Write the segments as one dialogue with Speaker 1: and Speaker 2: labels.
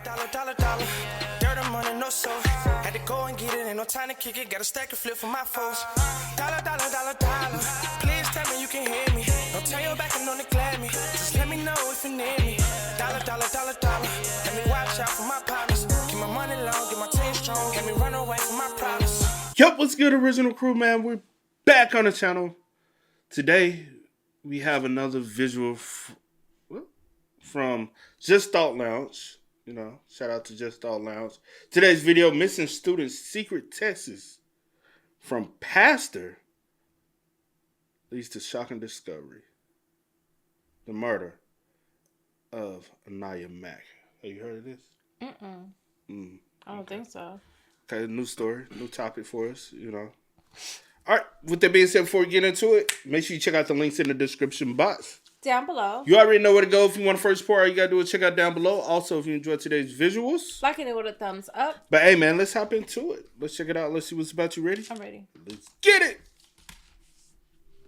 Speaker 1: Dollar. Dirt and money, no soul. Had to go and get it, ain't no time to kick it. Got a stack of flip for my foes. Dollar. Please tell me you can hear me. Don't turn your back and don't neglect me. Just let me know if you need me. Dollar. Let me watch out for my partners. Keep my money long, get my team strong. Let me run away from my problems.
Speaker 2: Yup, what's good, original crew, man? We're back on the channel. Today, we have another visual from Just Thought Lounge. You know, shout out to Just Thought Lounge. Today's video, missing students' secret texts from pastor leads to shocking discovery. The murder of Anaya Mack. Have you heard of this?
Speaker 3: I don't think so.
Speaker 2: Okay, new story, new topic for us, you know. All right, with that being said, before we get into it, make sure you check out the links in the description box.
Speaker 3: Down below.
Speaker 2: You already know where to go. If you want to first support, all you got to do is check out down below. Also, if you enjoyed today's visuals,
Speaker 3: liking it with a thumbs up.
Speaker 2: But hey, man, let's hop into it. Let's check it out. Let's see what's about. You ready?
Speaker 3: I'm ready.
Speaker 2: Let's get it.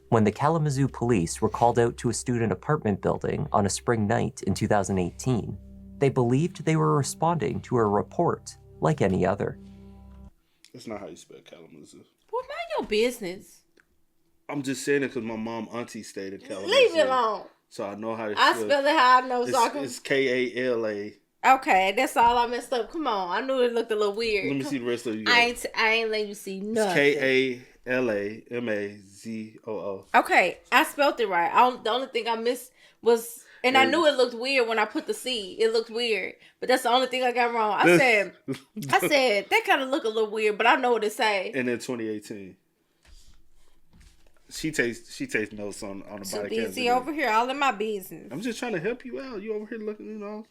Speaker 4: When the Kalamazoo police were called out to a student apartment building on a spring night in 2018, they believed they were responding to a report like any other.
Speaker 2: That's not how you spell Kalamazoo.
Speaker 3: Well, mind your business.
Speaker 2: I'm just saying it because my mom auntie stayed in Kalamazoo.
Speaker 3: Leave it alone.
Speaker 2: So I know how to
Speaker 3: I spell it how I know.
Speaker 2: It's Kala.
Speaker 3: Okay, that's all I messed up. Come on. I knew it looked a little weird.
Speaker 2: Let me see the rest of you.
Speaker 3: I ain't letting you see nothing.
Speaker 2: It's Kalamazoo.
Speaker 3: Okay, I spelled it right. The only thing I missed was, and I knew it looked weird when I put the C. It looked weird, but that's the only thing I got wrong. I said that kind of look a little weird, but I know what it say.
Speaker 2: And in 2018, she takes notes on the
Speaker 3: so
Speaker 2: body.
Speaker 3: busy over here, all in my business.
Speaker 2: I'm just trying to help you out. You over here looking, you know.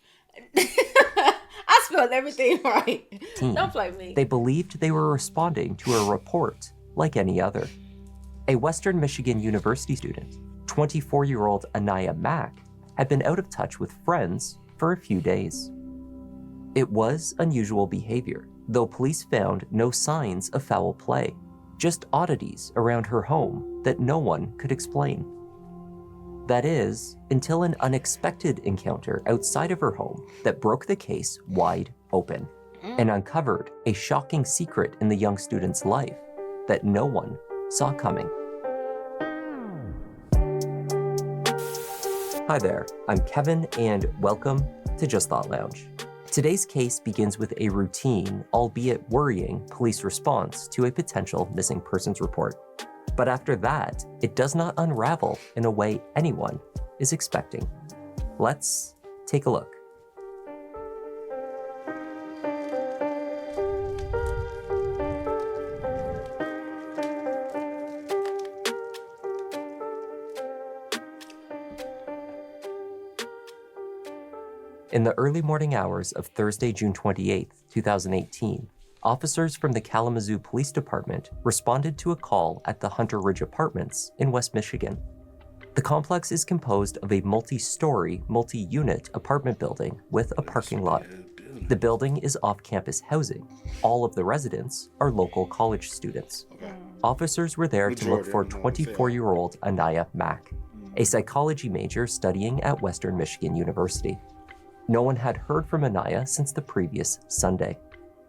Speaker 3: I spelled everything right. Don't play me.
Speaker 4: They believed they were responding to a report like any other. A Western Michigan University student, 24-year-old Anaya Mack, had been out of touch with friends for a few days. It was unusual behavior, though police found no signs of foul play, just oddities around her home that no one could explain. That is, until an unexpected encounter outside of her home that broke the case wide open and uncovered a shocking secret in the young student's life that no one saw coming. Hi there, I'm Kevin, and welcome to Just Thought Lounge. Today's case begins with a routine, albeit worrying, police response to a potential missing persons report. But after that, it does not unravel in a way anyone is expecting. Let's take a look. In the early morning hours of Thursday, June 28, 2018, officers from the Kalamazoo Police Department responded to a call at the Hunter Ridge Apartments in West Michigan. The complex is composed of a multi-story, multi-unit apartment building with a parking lot. The building is off-campus housing. All of the residents are local college students. Officers were there to look for 24-year-old Anaya Mack, a psychology major studying at Western Michigan University. No one had heard from Anaya since the previous Sunday.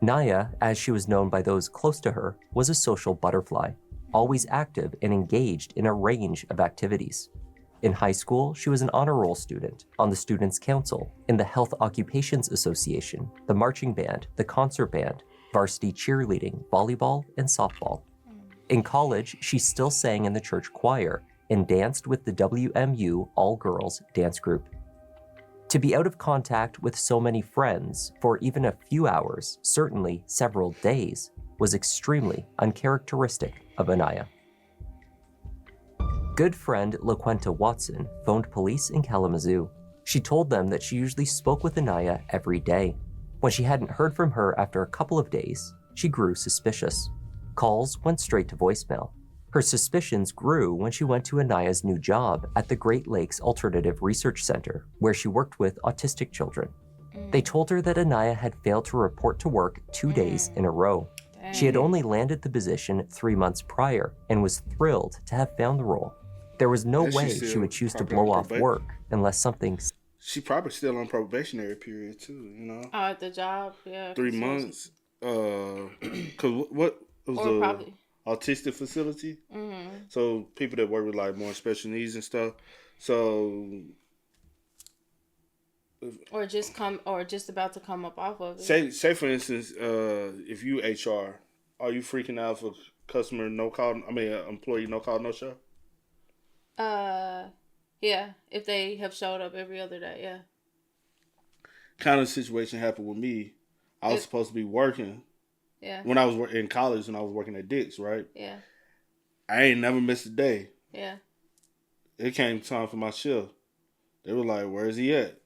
Speaker 4: Naya, as she was known by those close to her, was a social butterfly, always active and engaged in a range of activities. In high school, she was an honor roll student on the Students' Council, in the Health Occupations Association, the marching band, the concert band, varsity cheerleading, volleyball, and softball. In college, she still sang in the church choir and danced with the WMU all-girls dance group. To be out of contact with so many friends for even a few hours, certainly several days, was extremely uncharacteristic of Anaya. Good friend LaQuenta Watson phoned police in Kalamazoo. She told them that she usually spoke with Anaya every day. When she hadn't heard from her after a couple of days, she grew suspicious. Calls went straight to voicemail. Her suspicions grew when she went to Anaya's new job at the Great Lakes Alternative Research Center, where she worked with autistic children. They told her that Anaya had failed to report to work 2 days in a row. She had only landed the position 3 months prior and was thrilled to have found the role. There was no way she would choose to blow off work unless something...
Speaker 2: She probably still on probationary period too.
Speaker 3: At the job, yeah.
Speaker 2: 3 months. Cause what was
Speaker 3: Or
Speaker 2: the
Speaker 3: probably
Speaker 2: autistic facility?
Speaker 3: Mm-hmm.
Speaker 2: So people that work with like more special needs and stuff. So
Speaker 3: or just about to come up off of it.
Speaker 2: say for instance, if you HR, are you freaking out for customer no call? I mean, employee no call no show.
Speaker 3: Yeah. If they have showed up every other day, yeah.
Speaker 2: Kind of situation happened with me. I was supposed to be working.
Speaker 3: Yeah.
Speaker 2: When I was in college, when I was working at Dick's, right?
Speaker 3: Yeah.
Speaker 2: I ain't never missed a day.
Speaker 3: Yeah.
Speaker 2: It came time for my shift. They were like, "Where is he at?"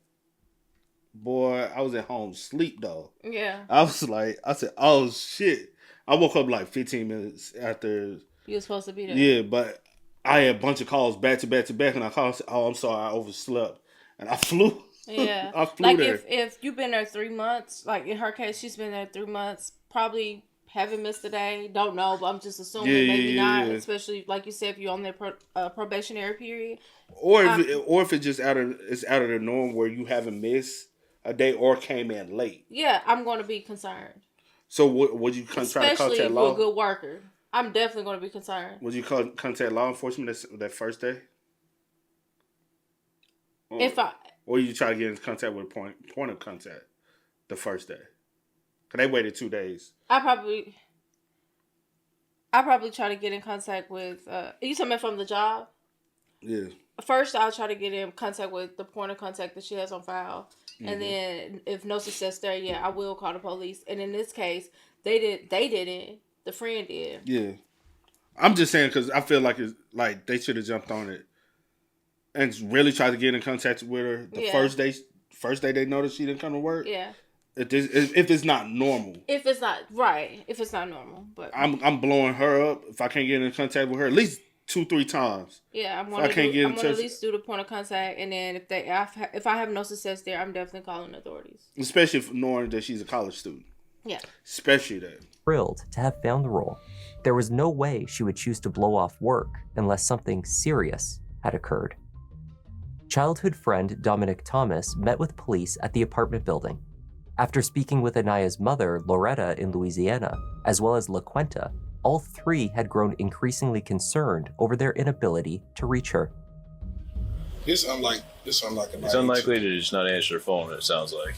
Speaker 2: Boy, I was at home sleep though.
Speaker 3: Yeah.
Speaker 2: I said, "Oh shit!" I woke up like 15 minutes after
Speaker 3: you were supposed to be there.
Speaker 2: Yeah, but I had a bunch of calls back to back to back, and I called. Oh, I'm sorry, I overslept, and I flew.
Speaker 3: Yeah,
Speaker 2: I flew
Speaker 3: like
Speaker 2: there.
Speaker 3: if you've been there 3 months, like in her case, she's been there 3 months. Probably haven't missed a day. Don't know, but I'm just assuming maybe not. Especially like you said, if you're on their probationary period,
Speaker 2: or if it's just out of the norm where you haven't missed a day or came in late.
Speaker 3: Yeah, I'm going to be concerned.
Speaker 2: So would you try to contact law?
Speaker 3: Especially if you're a good worker. I'm definitely going to be concerned.
Speaker 2: Would you contact law enforcement that first day? Or you try to get in contact with point of contact the first day? Because they waited 2 days. I
Speaker 3: probably try to get in contact with... you talking about from the job?
Speaker 2: Yeah.
Speaker 3: First, I'll try to get in contact with the point of contact that she has on file. Mm-hmm. And then if no success there, I will call the police. And in this case, they didn't. The friend did.
Speaker 2: Yeah. I'm just saying because I feel like it's like they should have jumped on it and really tried to get in contact with her the first day they noticed she didn't come to work.
Speaker 3: Yeah.
Speaker 2: If it's not normal.
Speaker 3: If it's not normal. But
Speaker 2: I'm blowing her up if I can't get in contact with her at least 2-3 times.
Speaker 3: Yeah, I'm gonna at least do the point of contact, and then if I have no success there, I'm definitely calling the authorities.
Speaker 2: Especially knowing that she's a college student.
Speaker 3: Yeah.
Speaker 2: Especially that.
Speaker 4: Thrilled to have found the role. There was no way she would choose to blow off work unless something serious had occurred. Childhood friend Dominic Thomas met with police at the apartment building. After speaking with Anaya's mother, Loretta, in Louisiana, as well as LaQuenta, all three had grown increasingly concerned over their inability to reach her.
Speaker 5: It's unlikely
Speaker 6: to just not answer her phone, it sounds like.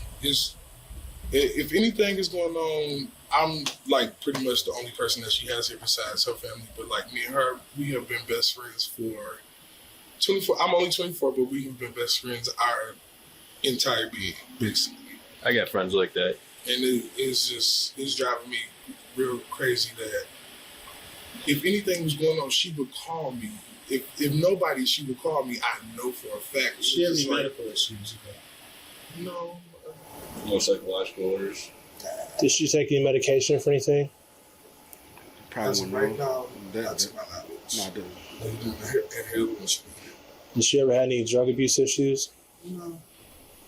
Speaker 5: If anything is going on, I'm like pretty much the only person that she has here besides her family. But like me and her, we have been best friends for 24. I'm only 24, but we have been best friends our entire being, basically.
Speaker 6: I got friends like that.
Speaker 5: And it's driving me real crazy that if anything was going on, she would call me. If nobody, she would call me. I know for a fact.
Speaker 7: She has any medical issues?
Speaker 5: No.
Speaker 6: No psychological orders.
Speaker 7: Did she take any medication for anything?
Speaker 5: Probably right now. That's my knowledge.
Speaker 7: Did she ever have any drug abuse issues?
Speaker 5: No.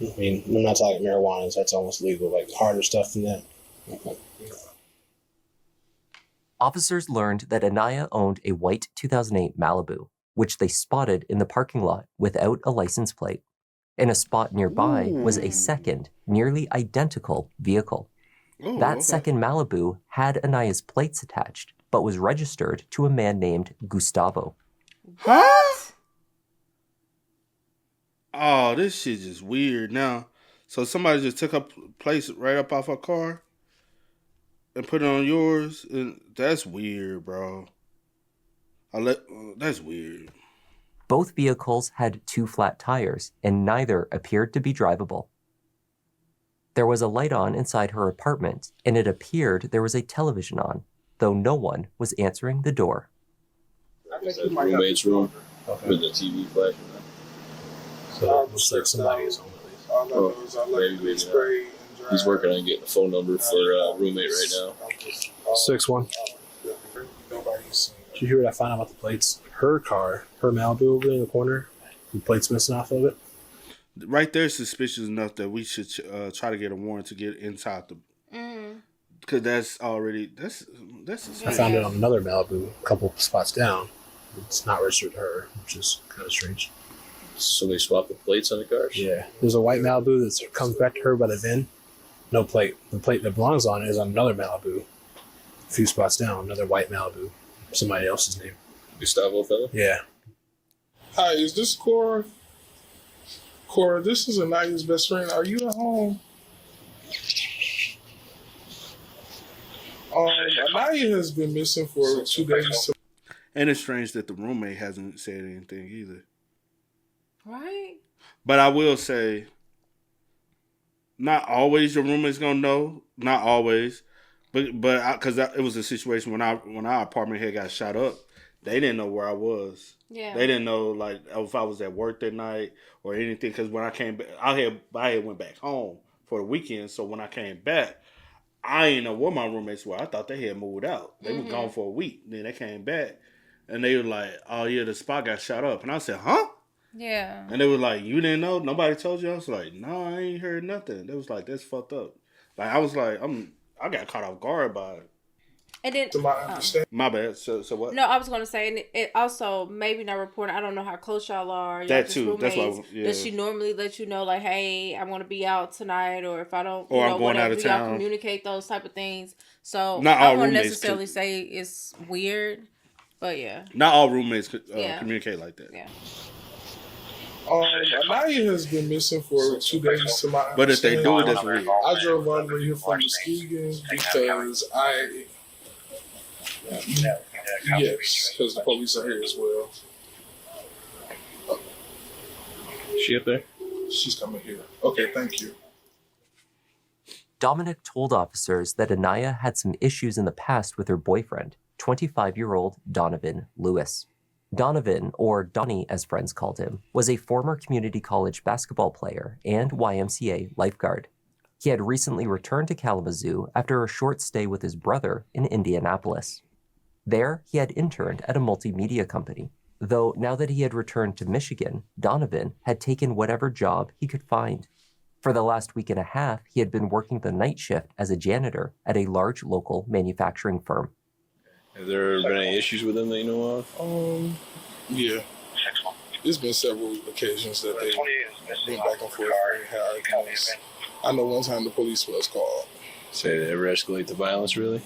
Speaker 7: I mean, I'm not talking marijuana. That's almost legal. Like harder stuff than that. Okay.
Speaker 4: Officers learned that Anaya owned a white 2008 Malibu, which they spotted in the parking lot without a license plate. In a spot nearby was a second, nearly identical vehicle. Second Malibu had Anaya's plates attached, but was registered to a man named Gustavo.
Speaker 2: Huh? Oh, this shit is weird now. So somebody just took up place right up off her car and put it on yours, and that's weird, bro. That's weird.
Speaker 4: Both vehicles had 2 flat tires, and neither appeared to be drivable. There was a light on inside her apartment, and it appeared there was a television on, though no one was answering the door.
Speaker 6: Is that the roommate's room with the TV flashing?
Speaker 7: So it looks like somebody is home at least.
Speaker 6: Maybe not. He's working on getting a phone number for a roommate right now.
Speaker 7: 6-1. Did you hear what I found out about the plates? Her car, her Malibu over in the corner, the plates missing off of it.
Speaker 2: Right there is suspicious enough that we should try to get a warrant to get inside the... Because that's suspicious.
Speaker 7: I found it on another Malibu, a couple spots down. It's not registered to her, which is kind of strange.
Speaker 6: So they swap the plates on the cars?
Speaker 7: Yeah. There's a white Malibu that comes back to her by the VIN. No plate. The plate that belongs on it is on another Malibu. A few spots down, another white Malibu. Somebody else's name.
Speaker 6: Gustavo fella?
Speaker 7: Yeah.
Speaker 5: Hi, is this Cora? Cora, this is Anaya's best friend. Are you at home? Anaya has been missing for 2 days.
Speaker 2: And it's strange that the roommate hasn't said anything either.
Speaker 3: Right?
Speaker 2: But I will say, not always your roommate's gonna know. Not always, but because it was a situation when our apartment had got shot up, they didn't know where I was.
Speaker 3: Yeah.
Speaker 2: They didn't know like if I was at work that night or anything. Because when I came back, I had went back home for the weekend. So when I came back, I didn't know where my roommates were. I thought they had moved out. They were gone for a week. Then they came back, and they were like, "Oh yeah, the spot got shot up." And I said, "Huh?"
Speaker 3: Yeah.
Speaker 2: And they were like, "You didn't know? Nobody told you?" I was like, "No, I ain't heard nothing." They was like, "That's fucked up." Like I was like, I got caught off guard by it.
Speaker 3: And then,
Speaker 5: To my understanding.
Speaker 2: My bad. So what?
Speaker 3: no, I was going to say, and it also, maybe not reporting, I don't know how close y'all are. Y'all
Speaker 2: That
Speaker 3: just
Speaker 2: too. That's
Speaker 3: roommates.
Speaker 2: why. Yeah.
Speaker 3: Does she normally let you know, like, hey, I'm going to be out tonight, or if I don't,
Speaker 2: Or I'm going
Speaker 3: whatever,
Speaker 2: out of
Speaker 3: do y'all
Speaker 2: town.
Speaker 3: communicate those type of things? So,
Speaker 2: Not
Speaker 3: I
Speaker 2: all
Speaker 3: wouldn't
Speaker 2: roommates
Speaker 3: necessarily say it's weird, but yeah.
Speaker 2: Not all roommates
Speaker 3: Yeah.
Speaker 2: communicate like that.
Speaker 3: Yeah.
Speaker 5: Anaya has been missing for 2 days. To my
Speaker 2: But if they do it, that's
Speaker 5: understanding.
Speaker 2: weird.
Speaker 5: I drove all the way here from Muskegon because yes, because the police are here as well.
Speaker 6: She up there?
Speaker 5: She's coming here. Okay, thank you.
Speaker 4: Dominic told officers that Anaya had some issues in the past with her boyfriend, 25-year-old Donovan Lewis. Donovan, or Donnie as friends called him, was a former community college basketball player and YMCA lifeguard. He had recently returned to Kalamazoo after a short stay with his brother in Indianapolis. There, he had interned at a multimedia company, though now that he had returned to Michigan, Donovan had taken whatever job he could find. For the last week and a half, he had been working the night shift as a janitor at a large local manufacturing firm.
Speaker 6: Have there been any issues with them that you know of?
Speaker 5: Yeah. There's been several occasions that they went back and forth and had arguments. I know one time the police was called.
Speaker 6: Say they ever escalate the violence, really?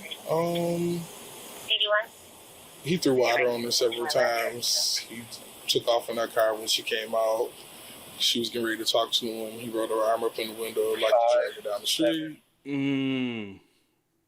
Speaker 5: He threw water on her several times. He took off in her car when she came out. She was getting ready to talk to him. He rolled her arm up in the window like to drag her down the street.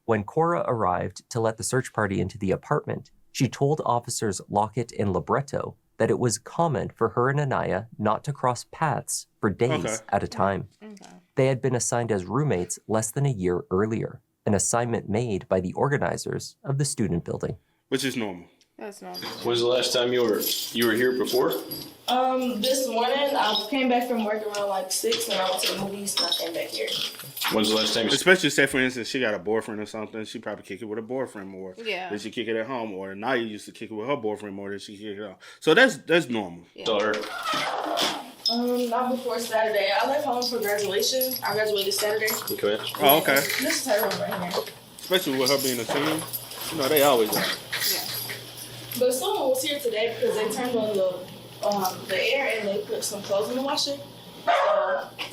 Speaker 4: When Cora arrived to let the search party into the apartment, she told officers Lockett and Libretto that it was common for her and Anaya not to cross paths for days at a time.
Speaker 3: Okay.
Speaker 4: They had been assigned as roommates less than a year earlier, an assignment made by the organizers of the student building.
Speaker 2: Which is normal.
Speaker 3: That's normal.
Speaker 6: When's the last time you were here before?
Speaker 8: This morning I came back from work around like 6 and I went to the movies and I came back here.
Speaker 6: When's the last time you...
Speaker 2: Especially say for instance she got a boyfriend or something, she probably kick it with her boyfriend more
Speaker 3: Yeah.
Speaker 2: than she kick it at home. Or Naya used to kick it with her boyfriend more than she kick it out. So that's normal.
Speaker 6: Tell her.
Speaker 8: Not before Saturday. I left home for graduation. I graduated Saturday.
Speaker 6: You come in.
Speaker 2: Oh, okay.
Speaker 8: This is her room right here.
Speaker 2: Especially with her being a teen. You know, they always are.
Speaker 3: Yeah.
Speaker 8: But someone was here today because they turned on the air and they put some clothes in the washer.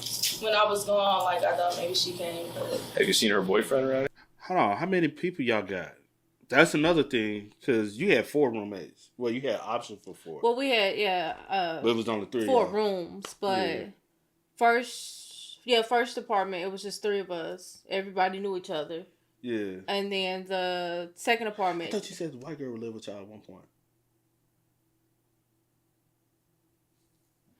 Speaker 8: So when I was gone, like I thought maybe she came. But...
Speaker 6: Have you seen her boyfriend around here?
Speaker 2: Hold on, how many people y'all got? That's another thing, because you had 4 roommates. Well, you had option for 4.
Speaker 3: Well, we had,
Speaker 2: But it was only 3
Speaker 3: 4
Speaker 2: of y'all.
Speaker 3: rooms, but
Speaker 2: Yeah.
Speaker 3: first apartment, it was just 3 of us. Everybody knew each other.
Speaker 2: Yeah.
Speaker 3: And then the second
Speaker 2: I
Speaker 3: apartment,
Speaker 2: thought you said the white girl would live with y'all at one point.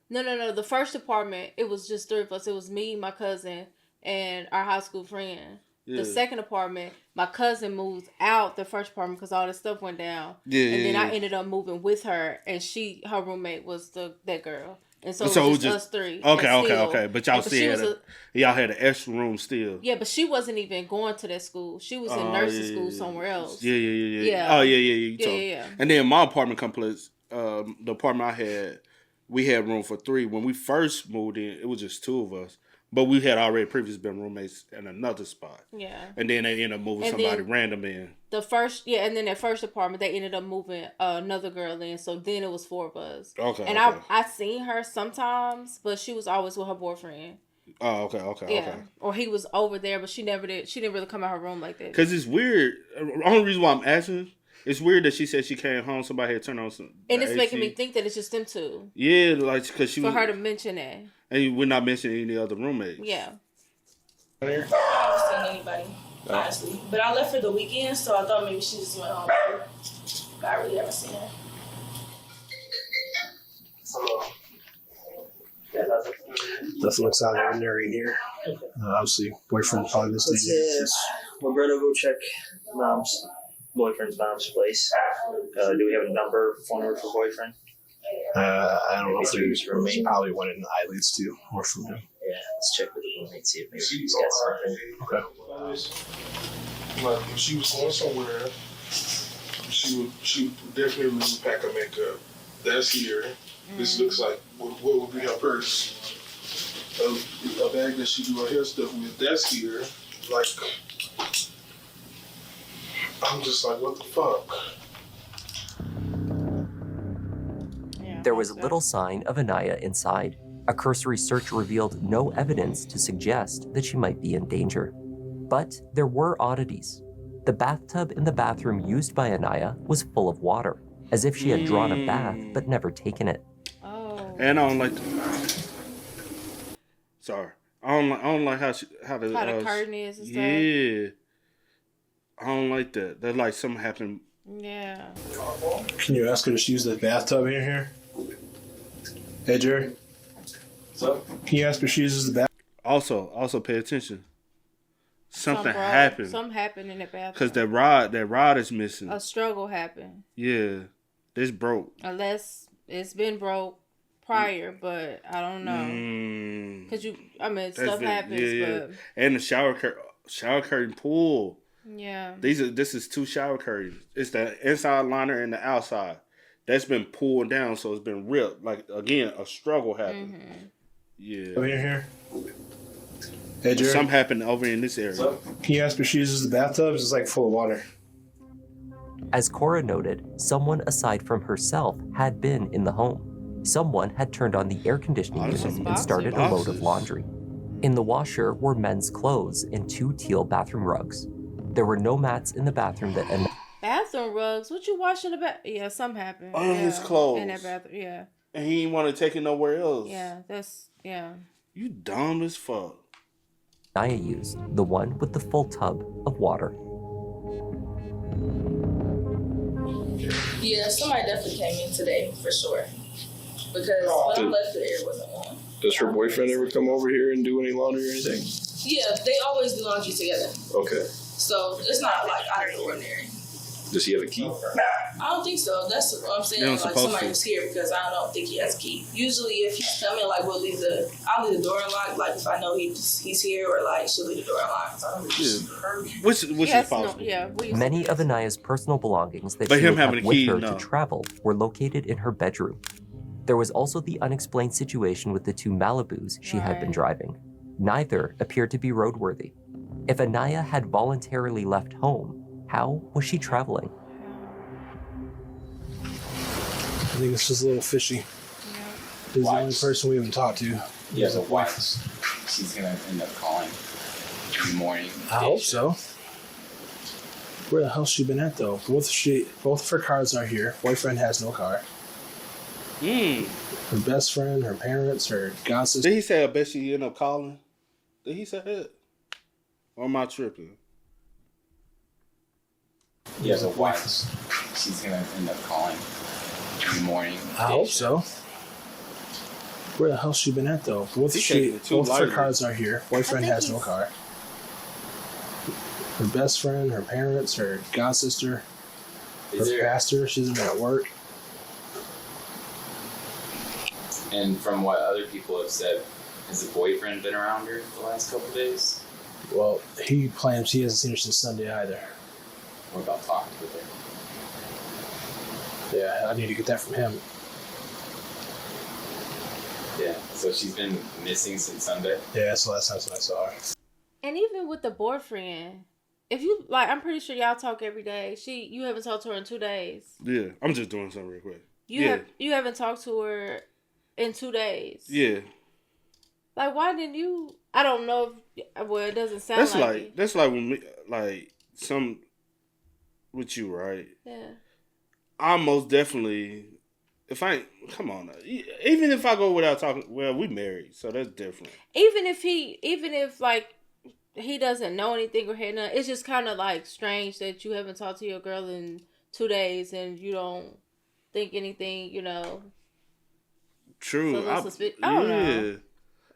Speaker 3: no, the first apartment, it was just 3 of us. It was me, my cousin, and our high school friend.
Speaker 2: Yeah.
Speaker 3: The second apartment, my cousin moved out the first apartment because all this stuff went down.
Speaker 2: Yeah,
Speaker 3: and then
Speaker 2: yeah.
Speaker 3: I ended up moving with her, and her roommate was that girl. And so,
Speaker 2: So
Speaker 3: it was just us 3.
Speaker 2: Okay. But y'all
Speaker 3: she
Speaker 2: still
Speaker 3: was
Speaker 2: y'all had an extra room still.
Speaker 3: Yeah, but she wasn't even going to that school. She was in nursing school somewhere else.
Speaker 2: Yeah.
Speaker 3: Yeah.
Speaker 2: Oh, yeah. You told.
Speaker 3: Yeah.
Speaker 2: And then my apartment complex, the apartment I had, we had room for 3. When we first moved in, it was just 2 of us. But we had already previously been roommates in another spot.
Speaker 3: Yeah.
Speaker 2: And then they ended up moving
Speaker 3: And
Speaker 2: somebody
Speaker 3: then
Speaker 2: random in.
Speaker 3: And then that first apartment, they ended up moving another girl in. So then it was 4 of us.
Speaker 2: Okay.
Speaker 3: And I seen her sometimes, but she was always with her boyfriend.
Speaker 2: Oh, okay.
Speaker 3: Or he was over there, but she didn't really come out her room like that.
Speaker 2: Because it's weird. The only reason why I'm asking, it's weird that she said she came home, somebody had turned on some.
Speaker 3: And it's
Speaker 2: AC.
Speaker 3: making me think that it's just them two.
Speaker 2: Yeah, like, because she was.
Speaker 3: For her to mention that.
Speaker 2: And we're not mentioning any other roommates.
Speaker 3: Yeah.
Speaker 8: I haven't seen anybody, honestly. But I left for the weekend, so I thought maybe she just went home. But I really haven't seen her.
Speaker 7: Nothing looks out of the ordinary in here. Obviously, boyfriend probably this day.
Speaker 9: We're gonna go check boyfriend's mom's place. Do we have a phone number for boyfriend?
Speaker 7: I don't know if there's roommate. Probably one in the eyelids too, or from him.
Speaker 9: Yeah, let's check with the roommate, see if maybe he's got something.
Speaker 7: Okay.
Speaker 5: Like if she was going somewhere, she would definitely pack her makeup. That's here. This looks like what would be her purse. A bag that she do her hair stuff with. That's here. Like I'm just like, what the fuck?
Speaker 4: There was little sign of Anaya inside. A cursory search revealed no evidence to suggest that she might be in danger. But there were oddities. The bathtub in the bathroom used by Anaya was full of water, as if she had drawn a bath but never taken it.
Speaker 3: Oh.
Speaker 2: And I don't like. Sorry, I don't like how the
Speaker 3: curtain is and stuff.
Speaker 2: Yeah, I don't like that. That like something happened.
Speaker 3: Yeah.
Speaker 7: Can you ask her to use the bathtub in here? Hey, Jerry.
Speaker 6: What's up?
Speaker 7: Can you ask her if she uses the bath?
Speaker 2: Also pay attention. Something happened.
Speaker 3: Something happened in the bathroom.
Speaker 2: Cause that rod is missing.
Speaker 3: A struggle happened.
Speaker 2: Yeah, this broke.
Speaker 3: Unless it's been broke prior, but I don't know. Cause stuff happens. But
Speaker 2: and the shower curtain pull.
Speaker 3: yeah,
Speaker 2: This is 2 shower curtains. It's the inside liner and the outside. That's been pulled down, so it's been ripped. Like again, a struggle happened.
Speaker 3: Mm-hmm.
Speaker 2: Yeah.
Speaker 7: Over here. Hey, Jerry.
Speaker 2: Something happened over in this area.
Speaker 7: Can you ask her if she uses the bathtub? It's like full of water.
Speaker 4: As Cora noted, someone aside from herself had been in the home. Someone had turned on the air conditioning unit and started a load of laundry. In the washer were men's clothes and 2 teal bathroom rugs. There were no mats in the bathroom that...
Speaker 3: Bathroom rugs? What you wash in the bath? Yeah, something happened.
Speaker 2: On his clothes.
Speaker 3: In that bathroom, yeah.
Speaker 2: And he didn't want to take it nowhere else.
Speaker 3: Yeah.
Speaker 2: You dumb as fuck.
Speaker 4: Naya used, the one with the full tub of water.
Speaker 8: Yeah, somebody definitely came in today, for sure. Because when I left, the air wasn't on.
Speaker 6: Does her boyfriend ever come over here and do any laundry or anything?
Speaker 8: Yeah, they always do laundry together.
Speaker 6: Okay.
Speaker 8: So it's not like out of the ordinary.
Speaker 6: Does he have a key?
Speaker 8: I don't think so. That's what I'm saying. Like somebody was here because I don't think he has a key. Usually, if he's coming, like I'll leave the door unlocked. Like if I know he's here, or like she'll leave the door unlocked.
Speaker 2: Which is possible.
Speaker 4: Many of Anaya's personal belongings that
Speaker 2: But
Speaker 4: she
Speaker 2: him
Speaker 4: would have
Speaker 2: having a
Speaker 4: with
Speaker 2: key,
Speaker 4: her
Speaker 2: no.
Speaker 4: to travel were located in her bedroom. There was also the unexplained situation with the 2 Malibus she had been driving. Neither appeared to be roadworthy. If Anaya had voluntarily left home, how was she traveling?
Speaker 7: I think it's just a little fishy. He's the only person we haven't talked to.
Speaker 10: Yeah, the wife. She's gonna end up calling in the morning.
Speaker 7: I hope so. Where the hell's she been at though? Both of her cars are here. Boyfriend has no car. Her best friend, her parents, her god sister.
Speaker 2: Did he say I bet she end up calling? Did he say that? Or am I tripping?
Speaker 10: Yeah, the wife. She's gonna end up calling in the morning.
Speaker 7: I hope so. Where the hell's she been at though? Both of her cars are here. Boyfriend has no car. Her best friend, her parents, her god sister, her pastor. She's been at work.
Speaker 10: And from what other people have said, has the boyfriend been around her the last couple of days?
Speaker 7: Well, he claims he hasn't seen her since Sunday either.
Speaker 10: What about talking with her?
Speaker 7: Yeah, I need to get that from him.
Speaker 10: Yeah. So she's been missing since Sunday.
Speaker 7: Yeah, that's the last time I saw her.
Speaker 3: And even with the boyfriend, if you like, I'm pretty sure y'all talk every day. You haven't talked to her in 2 days.
Speaker 2: Yeah, I'm just doing something real quick.
Speaker 3: You haven't talked to her in 2 days.
Speaker 2: Yeah.
Speaker 3: Like, why didn't you? I don't know. Well, it doesn't sound
Speaker 2: that's like when some with you, right?
Speaker 3: Yeah.
Speaker 2: I most definitely. Come on, even if I go without talking, well, we married, so that's different.
Speaker 3: Even if like he doesn't know anything or had nothing, it's just kind of like strange that you haven't talked to your girl in 2 days and you don't think anything,
Speaker 2: True.
Speaker 3: I don't know.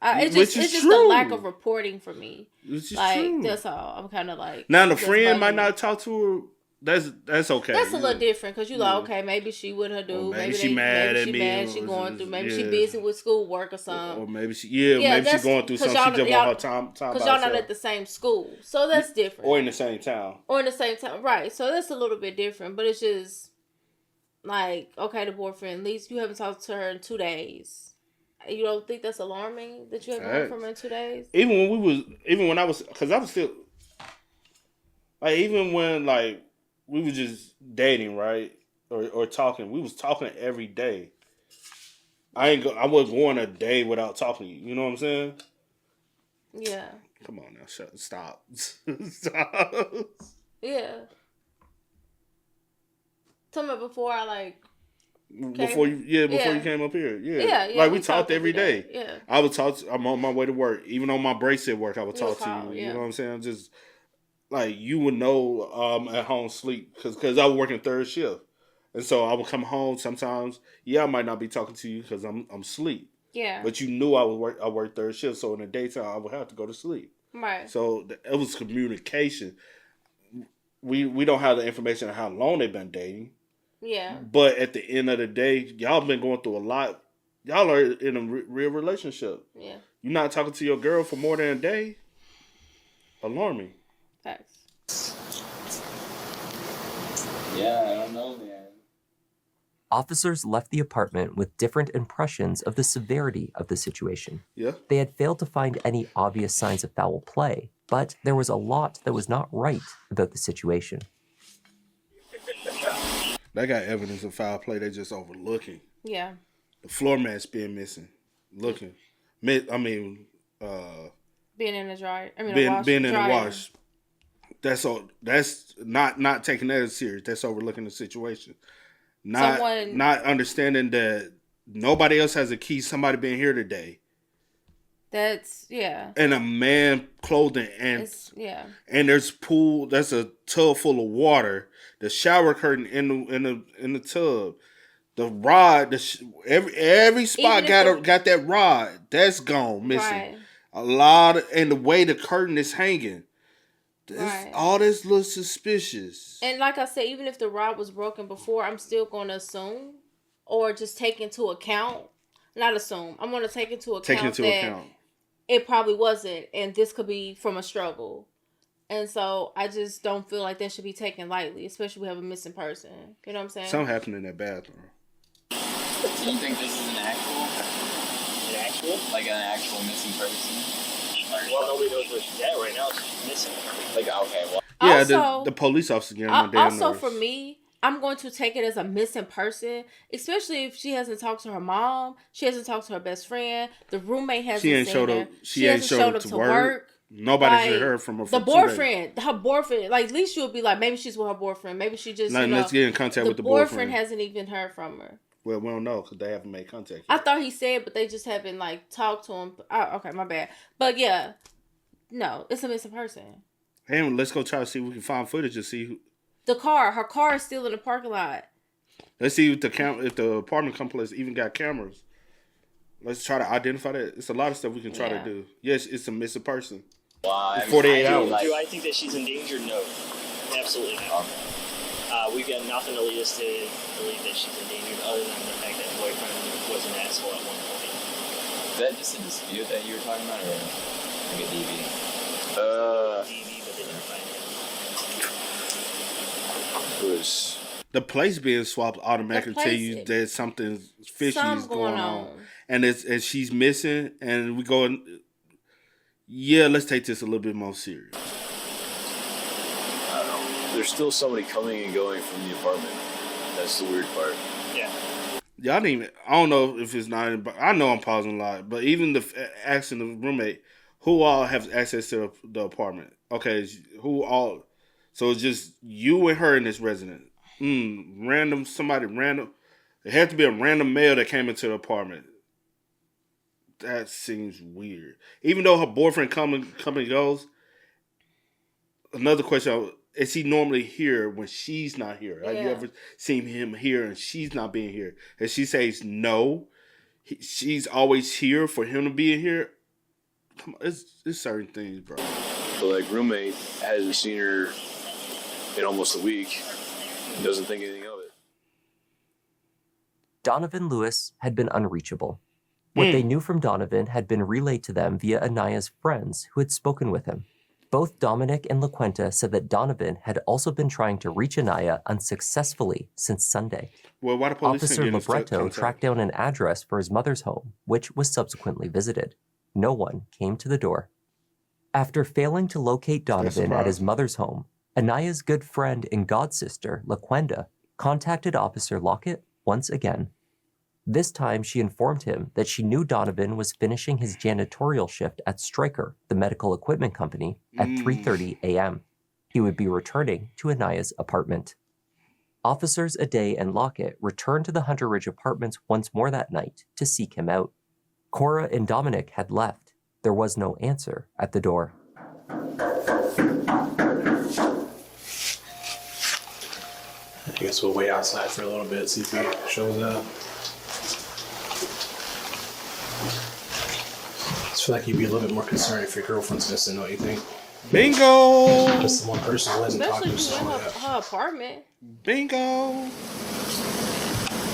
Speaker 3: It's just
Speaker 2: true.
Speaker 3: a lack of reporting for me.
Speaker 2: Which is
Speaker 3: like
Speaker 2: true.
Speaker 3: That's all. I'm kind of like
Speaker 2: now the friend might not talk to her. That's okay.
Speaker 3: That's a little different because you like, okay, maybe she with her dude.
Speaker 2: Maybe she mad at me.
Speaker 3: She going through. Maybe she busy with schoolwork or something.
Speaker 2: Or maybe she going through something. She just want her time.
Speaker 3: Because y'all not at the same school, so that's different.
Speaker 2: Or in the same town.
Speaker 3: Right? So that's a little bit different, but it's just like, okay, the boyfriend. At least you haven't talked to her in 2 days. You don't think that's alarming that you haven't heard from her in 2 days? Even when I was, because I was still like, even when like. We were just dating, right? Or talking. We was talking every day. I wasn't going a day without talking to you. You know what I'm saying? Yeah.
Speaker 2: Come on now, stop. Stop.
Speaker 3: Yeah. Tell me before I like.
Speaker 2: Before you came up here. Yeah. Like we talked every day.
Speaker 3: Yeah.
Speaker 2: I would talk. I'm on my way to work. Even on my breaks at work, I would talk to you.
Speaker 3: Yeah.
Speaker 2: You know what I'm saying? Just. Like, you would know at home sleep because I was working third shift. And so I would come home sometimes. Yeah, I might not be talking to you because I'm asleep.
Speaker 3: Yeah.
Speaker 2: But you knew I work third shift. So in the daytime, I would have to go to sleep.
Speaker 3: Right.
Speaker 2: So it was communication. We don't have the information on how long they've been dating.
Speaker 3: Yeah.
Speaker 2: But at the end of the day, y'all been going through a lot. Y'all are in a real relationship.
Speaker 3: Yeah.
Speaker 2: You're not talking to your girl for more than a day. Alarming.
Speaker 10: Yeah, I don't know, man.
Speaker 4: Officers left the apartment with different impressions of the severity of the situation.
Speaker 2: Yeah.
Speaker 4: They had failed to find any obvious signs of foul play, but there was a lot that was not right about the situation.
Speaker 2: They got evidence of foul play. They just overlooking.
Speaker 3: Yeah.
Speaker 2: The floor mats being missing. Looking. Being
Speaker 3: in the dryer.
Speaker 2: Being in the wash. That's all. That's not taking that as serious. That's overlooking the situation. Not understanding that nobody else has a key. Somebody been here today. And a man clothing and there's pool. That's a tub full of water. The shower curtain in the tub. The rod. Every spot got that rod. That's gone missing. Right. A lot and the way the curtain is hanging. All this looks suspicious.
Speaker 3: And like I said, even if the rod was broken before, I'm still going to assume or just take into account. Not assume. I'm going to take into account it probably wasn't. And this could be from a struggle. And so I just don't feel like that should be taken lightly, especially we have a missing person. You know what I'm saying?
Speaker 2: Something happened in that bathroom.
Speaker 10: Do you think this is an actual? Like an actual missing person?
Speaker 9: Well, nobody knows where she's at right now. She's missing.
Speaker 10: Like, okay, well.
Speaker 2: Yeah, also, the police officer getting my damn
Speaker 3: Also,
Speaker 2: nerves.
Speaker 3: for me, I'm going to take it as a missing person, especially if she hasn't talked to her mom, she hasn't talked to her best friend, the roommate hasn't seen her. She hasn't showed up to work.
Speaker 2: Nobody's heard from her for
Speaker 3: the boyfriend, her boyfriend, like, at least she'll be like, maybe she's with her boyfriend. Maybe she just,
Speaker 2: let's get in contact with the
Speaker 3: boyfriend hasn't even heard from her.
Speaker 2: Well, we don't know because they haven't made contact yet.
Speaker 3: I thought he said, but they just haven't, like, talked to him. Oh, okay, my bad. But, yeah, no, it's a missing person.
Speaker 2: Hey, let's go try to see if we can find footage and see who.
Speaker 3: Her car is still in the parking lot.
Speaker 2: Let's see if the apartment complex even got cameras. Let's try to identify that. It's a lot of stuff we can try to do. Yes, it's a missing person.
Speaker 10: Wow,
Speaker 2: 48 hours.
Speaker 9: Do I think that she's endangered? No, absolutely not. We've got nothing to lead us to believe that she's endangered, other than the fact that boyfriend was an asshole at one point.
Speaker 10: Is that just a dispute that you were talking about, or like a DV?
Speaker 9: DV, but they didn't find him.
Speaker 2: the place being swapped automatically tell you that something fishy is going on. And she's missing, and we go, yeah, let's take this a little bit more serious.
Speaker 11: I don't know. There's still somebody coming and going from the apartment. That's the weird part.
Speaker 9: Yeah.
Speaker 2: Y'all didn't even, I don't know if it's not, but I know I'm pausing a lot, but even asking the roommate, who all have access to the apartment? Okay, who all? So it's just you and her in this residence. Somebody random. It had to be a random male that came into the apartment. That seems weird. Even though her boyfriend come and goes. Another question: is he normally here when she's not here? Have you ever seen him here and she's not being here? And she says no. She's always here for him to be in here. Come on, it's certain things, bro.
Speaker 11: But like roommate hasn't seen her in almost a week. Doesn't think anything of it.
Speaker 4: Donovan Lewis had been unreachable. What they knew from Donovan had been relayed to them via Anaya's friends who had spoken with him. Both Dominic and LaQuenta said that Donovan had also been trying to reach Anaya unsuccessfully since Sunday.
Speaker 2: Well, why the police
Speaker 4: Officer Libretto tracked down an address for his mother's home, which was subsequently visited. No one came to the door. After failing to locate Donovan at his mother's home, Anaya's good friend and godsister, LaQuenda, contacted Officer Lockett once again. This time, she informed him that she knew Donovan was finishing his janitorial shift at Stryker, the medical equipment company, at 3:30 a.m. He would be returning to Anaya's apartment. Officers Aday and Lockett returned to the Hunter Ridge apartments once more that night to seek him out. Cora and Dominic had left. There was no answer at the door.
Speaker 7: I guess we'll wait outside for a little bit, see if he shows up. I just feel like you'd be a little bit more concerned if your girlfriend's missing, don't you think?
Speaker 2: Bingo!
Speaker 7: That's the one person who hasn't talked to
Speaker 3: Especially if you in her apartment.
Speaker 2: Bingo!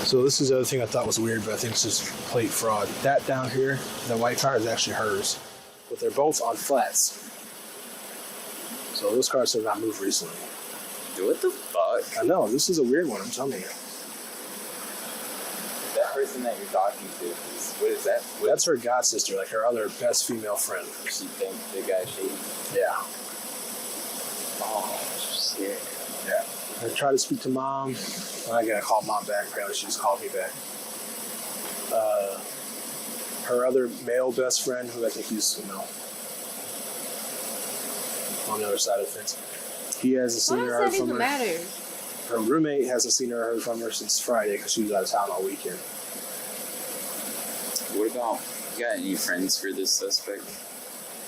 Speaker 7: So this is the other thing I thought was weird, but I think it's just plate fraud. That down here, the white car is actually hers. But they're both on flats. So those cars have not moved recently.
Speaker 10: What the fuck?
Speaker 7: I know, this is a weird one, I'm telling you.
Speaker 10: That person that you're talking to, what is that?
Speaker 7: That's her god sister, like her other best female friend.
Speaker 10: She thinks the guy shady.
Speaker 7: Yeah.
Speaker 10: Oh, shit.
Speaker 7: Yeah. I tried to speak to mom. I gotta call mom back. Apparently, she just called me back. Her other male best friend, who I think he's, on the other side of the fence. He hasn't seen her.
Speaker 3: Why does that even matter?
Speaker 7: Her roommate hasn't seen her or heard from her since Friday because she was out of town all weekend.
Speaker 10: What about, you got any friends for this suspect?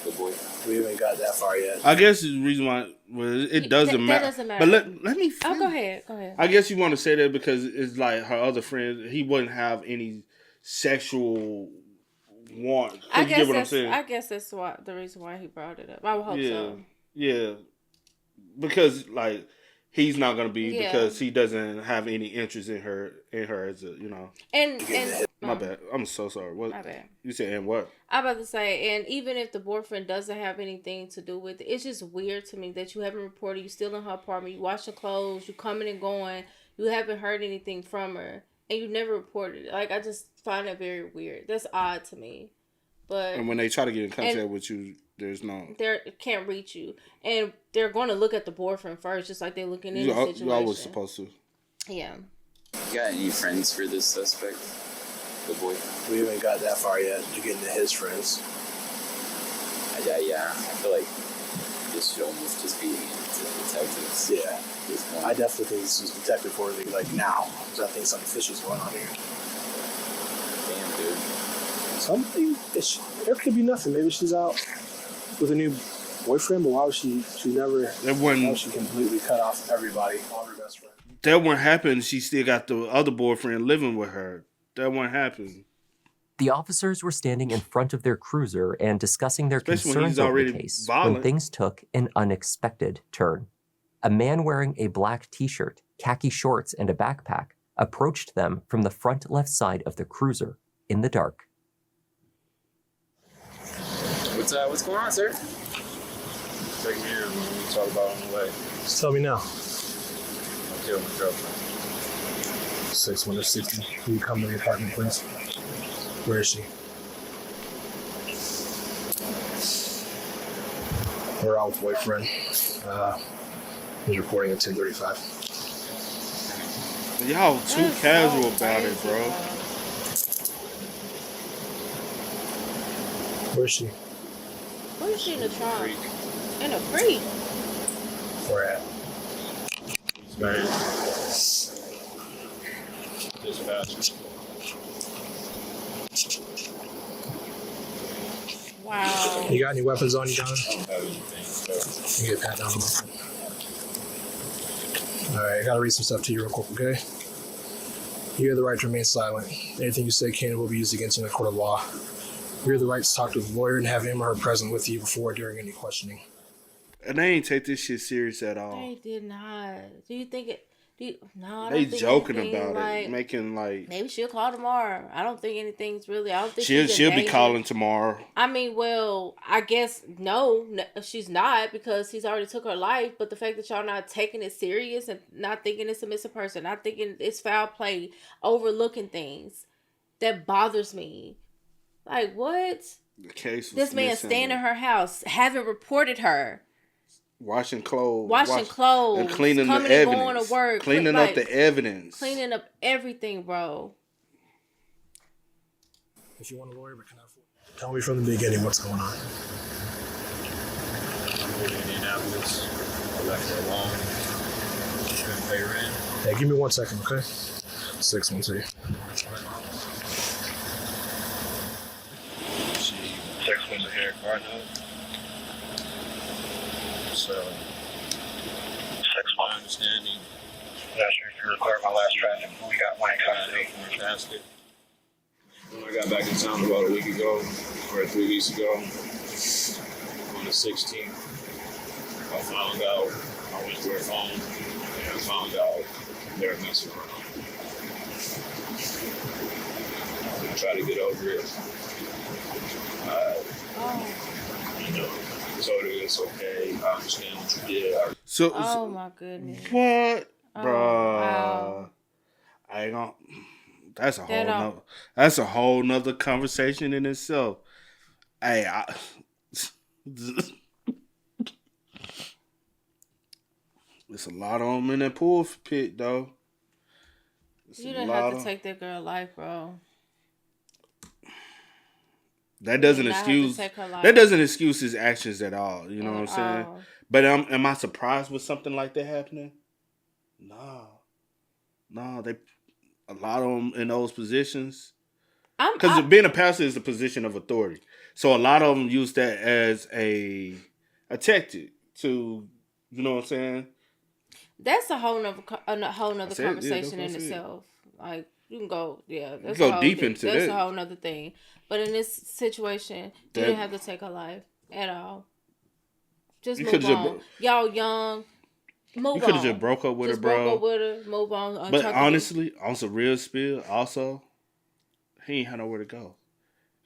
Speaker 10: The boy?
Speaker 7: We haven't got that far yet.
Speaker 2: I guess the reason why it doesn't matter.
Speaker 3: That doesn't matter.
Speaker 2: But let me finish.
Speaker 3: Oh, go ahead.
Speaker 2: I guess you want to say that because it's like her other friend. He wouldn't have any sexual want.
Speaker 3: I
Speaker 2: You get what I'm saying?
Speaker 3: I guess that's the reason why he brought it up. I would hope so.
Speaker 2: Yeah. Because like he's not gonna be because he doesn't have any interest in her as a
Speaker 3: And
Speaker 2: my bad. I'm so sorry. What?
Speaker 3: My bad.
Speaker 2: You said and what?
Speaker 3: I'm about to say, and even if the boyfriend doesn't have anything to do with it, it's just weird to me that you haven't reported. You still in her apartment. You washing clothes. You coming and going. You haven't heard anything from her, and you never reported it. Like I just find it very weird. That's odd to me. But
Speaker 2: and when they try to get in contact with you, there's no.
Speaker 3: They can't reach you, and they're going to look at the boyfriend first, just like they're looking in the situation.
Speaker 2: You always supposed to.
Speaker 3: Yeah.
Speaker 10: You got any friends for this suspect? The boy?
Speaker 7: We haven't got that far yet to get into his friends.
Speaker 10: Yeah. I feel like this should almost just be detectives.
Speaker 7: Yeah. I definitely think this is detective worthy, like now. Because I think something fishy is going on here.
Speaker 10: Damn, dude.
Speaker 7: Something fishy. There could be nothing. Maybe she's out with a new boyfriend, but why was she never... Why was she completely cut off everybody, all her best friends?
Speaker 2: That wouldn't happen. She still got the other boyfriend living with her. That wouldn't happen.
Speaker 4: The officers were standing in front of their cruiser and discussing their concerns over the case when things took an unexpected turn. A man wearing a black t-shirt, khaki shorts, and a backpack approached them from the front left side of the cruiser in the dark.
Speaker 10: What's going on, sir?
Speaker 11: Take me here, man. We'll talk about it on the way.
Speaker 7: Just tell me now.
Speaker 11: I killed my girlfriend.
Speaker 7: 6160. Can you come to the apartment, please? Where is she? We're out with boyfriend. He's reporting at 10:35.
Speaker 2: Y'all too casual about it, bro.
Speaker 7: Where is she?
Speaker 3: Where is she in the trunk? In a creek.
Speaker 7: Where at?
Speaker 11: Man. Dispatch.
Speaker 3: Wow.
Speaker 7: You got any weapons on you, John?
Speaker 11: I don't have anything. So.
Speaker 7: You get pat down a little bit. Alright, I gotta read some stuff to you real quick, okay? You have the right to remain silent. Anything you say can and will be used against you in a court of law. You have the right to talk to a lawyer and have him or her present with you before or during any questioning.
Speaker 2: And they ain't take this shit serious at all.
Speaker 3: They did not. Do you think it? No, I
Speaker 2: they
Speaker 3: don't think
Speaker 2: joking
Speaker 3: anything,
Speaker 2: about
Speaker 3: like,
Speaker 2: it, making like
Speaker 3: maybe she'll call tomorrow. I don't think anything's really. I don't think
Speaker 2: she'll be calling tomorrow.
Speaker 3: I mean, well, I guess no, she's not because he's already took her life. But the fact that y'all not taking it serious and not thinking it's a missing person, not thinking it's foul play, overlooking things, that bothers me. Like what?
Speaker 2: The case.
Speaker 3: This man staying in her house, haven't reported her.
Speaker 2: Washing clothes,
Speaker 3: and
Speaker 2: cleaning
Speaker 3: coming
Speaker 2: the
Speaker 3: and
Speaker 2: evidence,
Speaker 3: going to work,
Speaker 2: cleaning up the evidence,
Speaker 3: cleaning up everything, bro.
Speaker 7: If you want a lawyer, but can I afford? Tell me from the beginning what's going on.
Speaker 11: I'm in Indianapolis. I left her alone. Couldn't pay rent.
Speaker 7: Hey, give me 1 second, okay? 612.
Speaker 11: She texted me here, car note. So, my understanding.
Speaker 12: Not sure if you record my last traffic. We got my custody.
Speaker 11: When I got back in town about a week ago, or 3 weeks ago, on the 16th, I found out, I went to her phone, and I found out they were messing around. I try to get over it. You know, I told her it's okay. I understand what you did.
Speaker 3: Oh my goodness.
Speaker 2: What, bro?
Speaker 3: Wow.
Speaker 2: I ain't gonna. That's a whole nother conversation in itself. Hey, it's a lot of them in that pool pit, though.
Speaker 3: You didn't have to take that girl's life, bro.
Speaker 2: That doesn't excuse his actions at all. You know what I'm saying? But am I surprised with something like that happening? No, a lot of them in those positions. Because being a pastor is a position of authority, so a lot of them use that as a tactic to, you know what I'm saying?
Speaker 3: That's a whole nother conversation in itself. Like you can go, that's
Speaker 2: go deep into that.
Speaker 3: That's a whole nother thing. But in this situation, you didn't have to take her life at all. Just move on. Y'all young. Move on.
Speaker 2: You could have just broke up with her, bro.
Speaker 3: Broke up with her, move on.
Speaker 2: But honestly, on some real spill, also, he ain't had nowhere to go.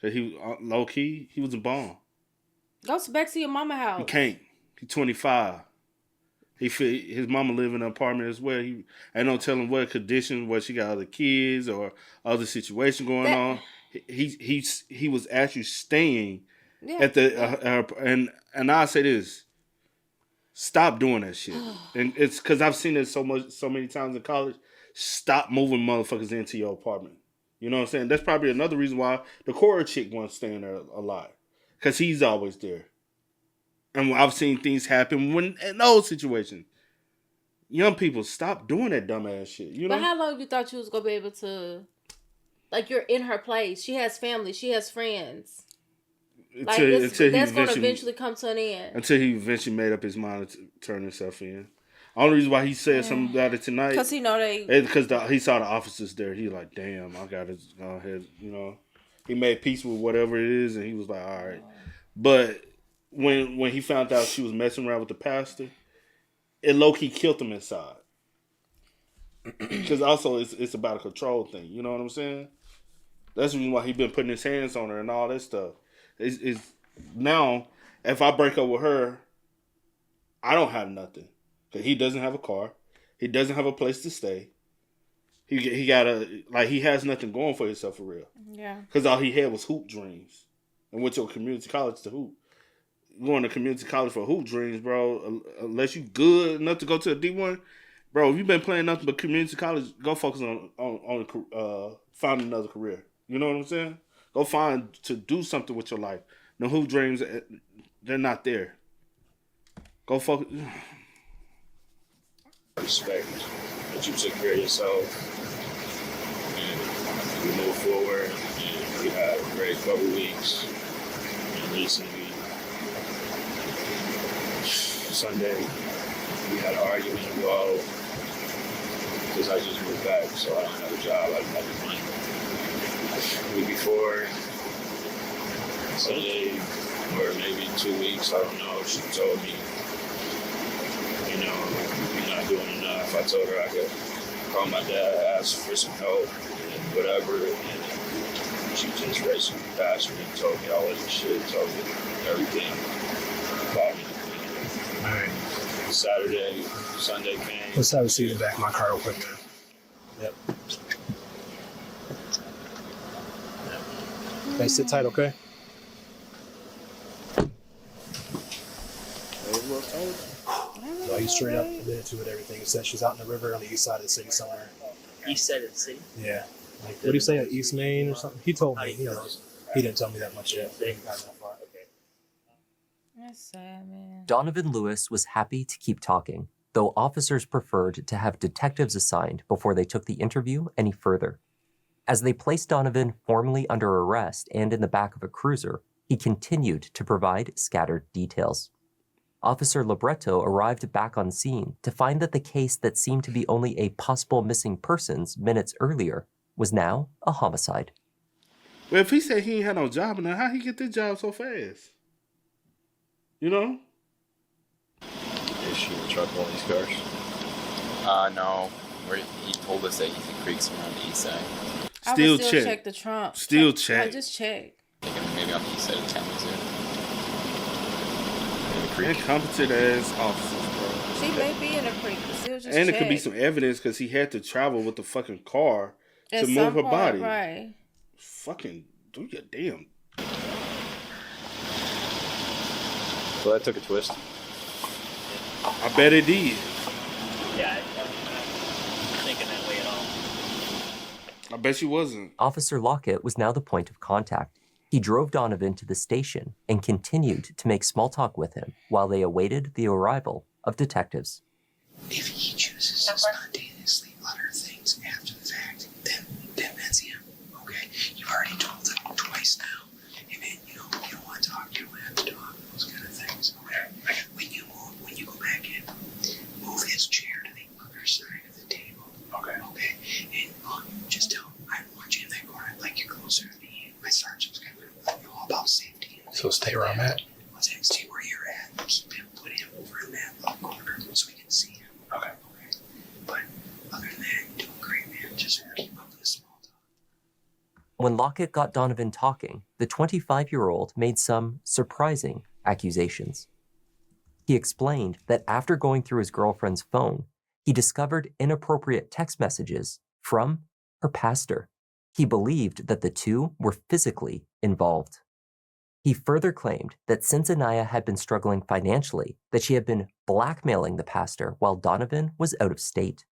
Speaker 2: Cause he low key, he was a bum.
Speaker 3: Go back to your mama house.
Speaker 2: He can't. He's 25. His mama live in an apartment as well. He ain't no telling what condition, where she got other kids or other situation going on. He was actually staying at the and I say this. Stop doing that shit. And it's because I've seen it so many times in college. Stop moving motherfuckers into your apartment. You know what I'm saying? That's probably another reason why the Cora chick wants to stay in there a lot. Because he's always there. And I've seen things happen in those situations. Young people, stop doing that dumbass shit. You know?
Speaker 3: But how long you thought you was going to be able to... Like, you're in her place. She has family. She has friends. Like, that's going to eventually come to an end.
Speaker 2: Until he eventually made up his mind to turn himself in. Only reason why he said something about it tonight.
Speaker 3: Because he know they...
Speaker 2: Because he saw the officers there. He like, damn, I got to go ahead, you know. He made peace with whatever it is, and he was like, all right. But when he found out she was messing around with the pastor, it low-key killed him inside. Because also it's about a control thing. You know what I'm saying? That's the reason why he been putting his hands on her and all that stuff. It's now, if I break up with her, I don't have nothing. Because he doesn't have a car. He doesn't have a place to stay. He got he has nothing going for himself for real.
Speaker 3: Yeah.
Speaker 2: Because all he had was hoop dreams, and went to a community college to hoop. Going to community college for hoop dreams, bro. Unless you good enough to go to a D1, bro. If you've been playing nothing but community college, go focus on finding another career. You know what I'm saying? Go find to do something with your life. The hoop dreams, they're not there. Go focus.
Speaker 11: Respect that you took care of yourself, and we move forward. And we had a great couple weeks. And recently, Sunday, we had an argument involved because I just moved back, so I don't have a job. I don't have the money. The week before, Sunday, or maybe 2 weeks, I don't know, she told me, you know, you're not doing enough. I told her I could call my dad, ask for some help, and whatever, and she just basically bashed me and told me I wasn't shit, told me everything about me.
Speaker 7: All right.
Speaker 11: Saturday, Sunday came.
Speaker 7: Let's have a seat in the back of my car real quick, man. Yep. Hey, sit tight, okay? So I straight up admitted to it, everything. He said she's out in the river on the east side of the city somewhere.
Speaker 9: East side of the city?
Speaker 7: Yeah. Like, what do you say, East Main or something? He told me, he didn't tell me that much yet.
Speaker 9: They got that far. Okay.
Speaker 3: That's sad, man.
Speaker 4: Donovan Lewis was happy to keep talking, though officers preferred to have detectives assigned before they took the interview any further. As they placed Donovan formally under arrest and in the back of a cruiser, he continued to provide scattered details. Officer Libretto arrived back on scene to find that the case that seemed to be only a possible missing persons minutes earlier was now a homicide.
Speaker 2: Well, if he said he ain't had no job, now how he get this job so fast? You know?
Speaker 6: Is she in the truck one of these cars?
Speaker 10: No. He told us that he's in Creeks around the east side.
Speaker 3: I would still check the trunk.
Speaker 2: Still check.
Speaker 3: I just check.
Speaker 10: Maybe on the east side of town, is it?
Speaker 2: Incompetent ass officers, bro.
Speaker 3: She may be in a creek, but still just
Speaker 2: And
Speaker 3: check.
Speaker 2: it could be some evidence because he had to travel with the fucking car
Speaker 3: At
Speaker 2: to move
Speaker 3: some
Speaker 2: her
Speaker 3: point,
Speaker 2: body.
Speaker 3: right.
Speaker 2: Fucking do your damn.
Speaker 6: Well, that took a twist.
Speaker 2: I bet it did.
Speaker 9: Yeah, I'm not thinking that way at all.
Speaker 2: I bet she wasn't.
Speaker 4: Officer Lockett was now the point of contact. He drove Donovan to the station and continued to make small talk with him while they awaited the arrival of detectives.
Speaker 13: If he chooses to spontaneously utter things after the fact, then that's him. Okay? You've already told him twice now. And then you don't want to talk, you don't have to talk, those kind of things. Okay? When you go back in, move his chair to the other side of the table. Okay. And just tell him, I don't want you in that corner. I'd like you closer to me. My sergeant's going to know all about safety.
Speaker 7: So stay where I'm at?
Speaker 13: Stay where you're at. Keep him, put him over in that little corner so we can see him. Okay. But other than that, you're doing great, man. Just keep up with the small talk.
Speaker 4: When Lockett got Donovan talking, the 25-year-old made some surprising accusations. He explained that after going through his girlfriend's phone, he discovered inappropriate text messages from her pastor. He believed that the two were physically involved. He further claimed that since Anaya had been struggling financially, that she had been blackmailing the pastor while Donovan was out of state.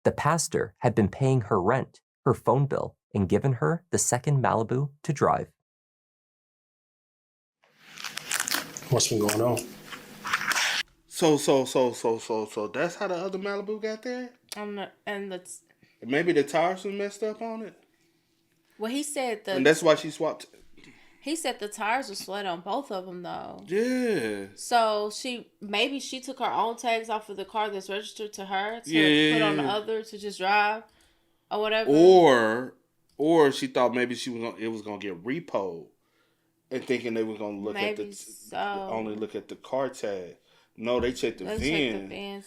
Speaker 4: The pastor had been paying her rent, her phone bill, and given her the second Malibu to drive.
Speaker 7: What's been going on?
Speaker 2: So that's how the other Malibu got there? Maybe the tires were messed up on it?
Speaker 3: Well, he said
Speaker 2: and that's why she swapped.
Speaker 3: He said the tires were sweat on both of them, though.
Speaker 2: Yeah.
Speaker 3: So she took her own tags off of the car that's registered to her to put on the other to just drive or whatever.
Speaker 2: Or she thought maybe it was gonna get repoed, and thinking they were gonna look only look at the car tag. No, they checked the VIN.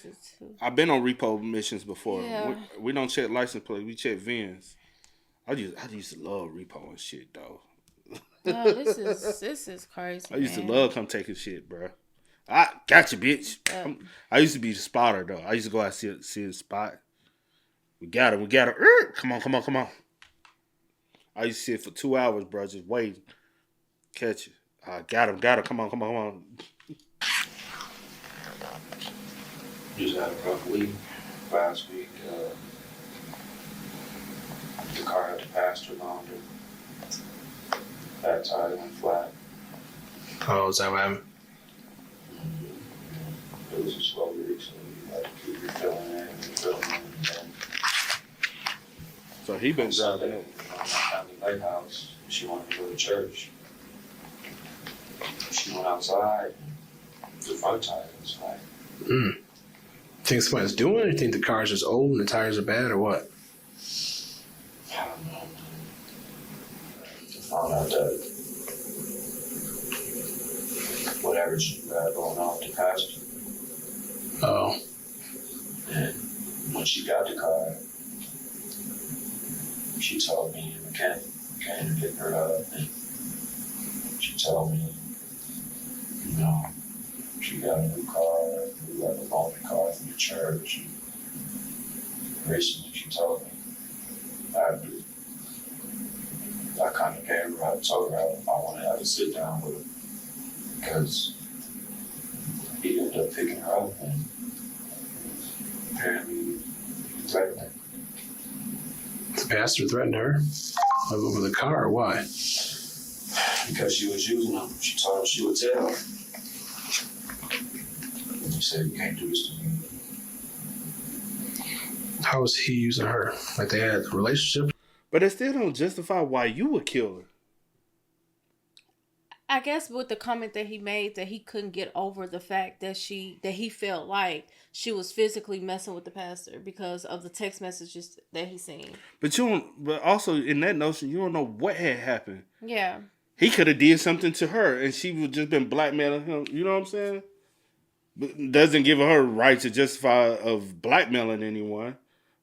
Speaker 2: I've been on repo missions before.
Speaker 3: Yeah.
Speaker 2: We don't check license plate. We check VINs. I used to love repo and shit though.
Speaker 3: No, this is crazy.
Speaker 2: I used to love come taking shit, bro. I got you, bitch. I used to be the spotter though. I used to go out see a spot. We got him. Come on. I used to sit for 2 hours, bro, just waiting. Catch it. I got him. Come on.
Speaker 14: Just had a rough week. Last week, the car had the pastor launder. Back tire went flat.
Speaker 7: Oh, is that what happened?
Speaker 14: It was a slow week, so you had to keep refilling in.
Speaker 2: So he been driving it.
Speaker 14: Family lighthouse. She wanted to go to church. She went outside. The front tire was flat.
Speaker 7: Think somebody's doing it? Or you think the car's just old and the tires are bad, or what?
Speaker 14: I don't know. I found out that whatever she had going on with the pastor.
Speaker 7: Oh.
Speaker 14: And when she got the car, she told me the mechanic came to pick her up, and she told me, you know, she got a new car, we got a loaner car from the church. And recently she told me, I kind of gave her, I told her I want to have a sit down with her because he ended up picking her up and apparently threatened her.
Speaker 7: The pastor threatened her over the car, or why?
Speaker 14: Because she was using him. She told him she would tell. And he said, you can't do this to me.
Speaker 7: How was he using her? Like they had a relationship?
Speaker 2: But it still don't justify why you would kill her.
Speaker 3: I guess with the comment that he made that he couldn't get over the fact that he felt like she was physically messing with the pastor because of the text messages that he seen.
Speaker 2: But also in that notion, you don't know what had happened.
Speaker 3: Yeah.
Speaker 2: He could have did something to her and she would just been blackmailing him. You know what I'm saying? But doesn't give her right to justify of blackmailing anyone.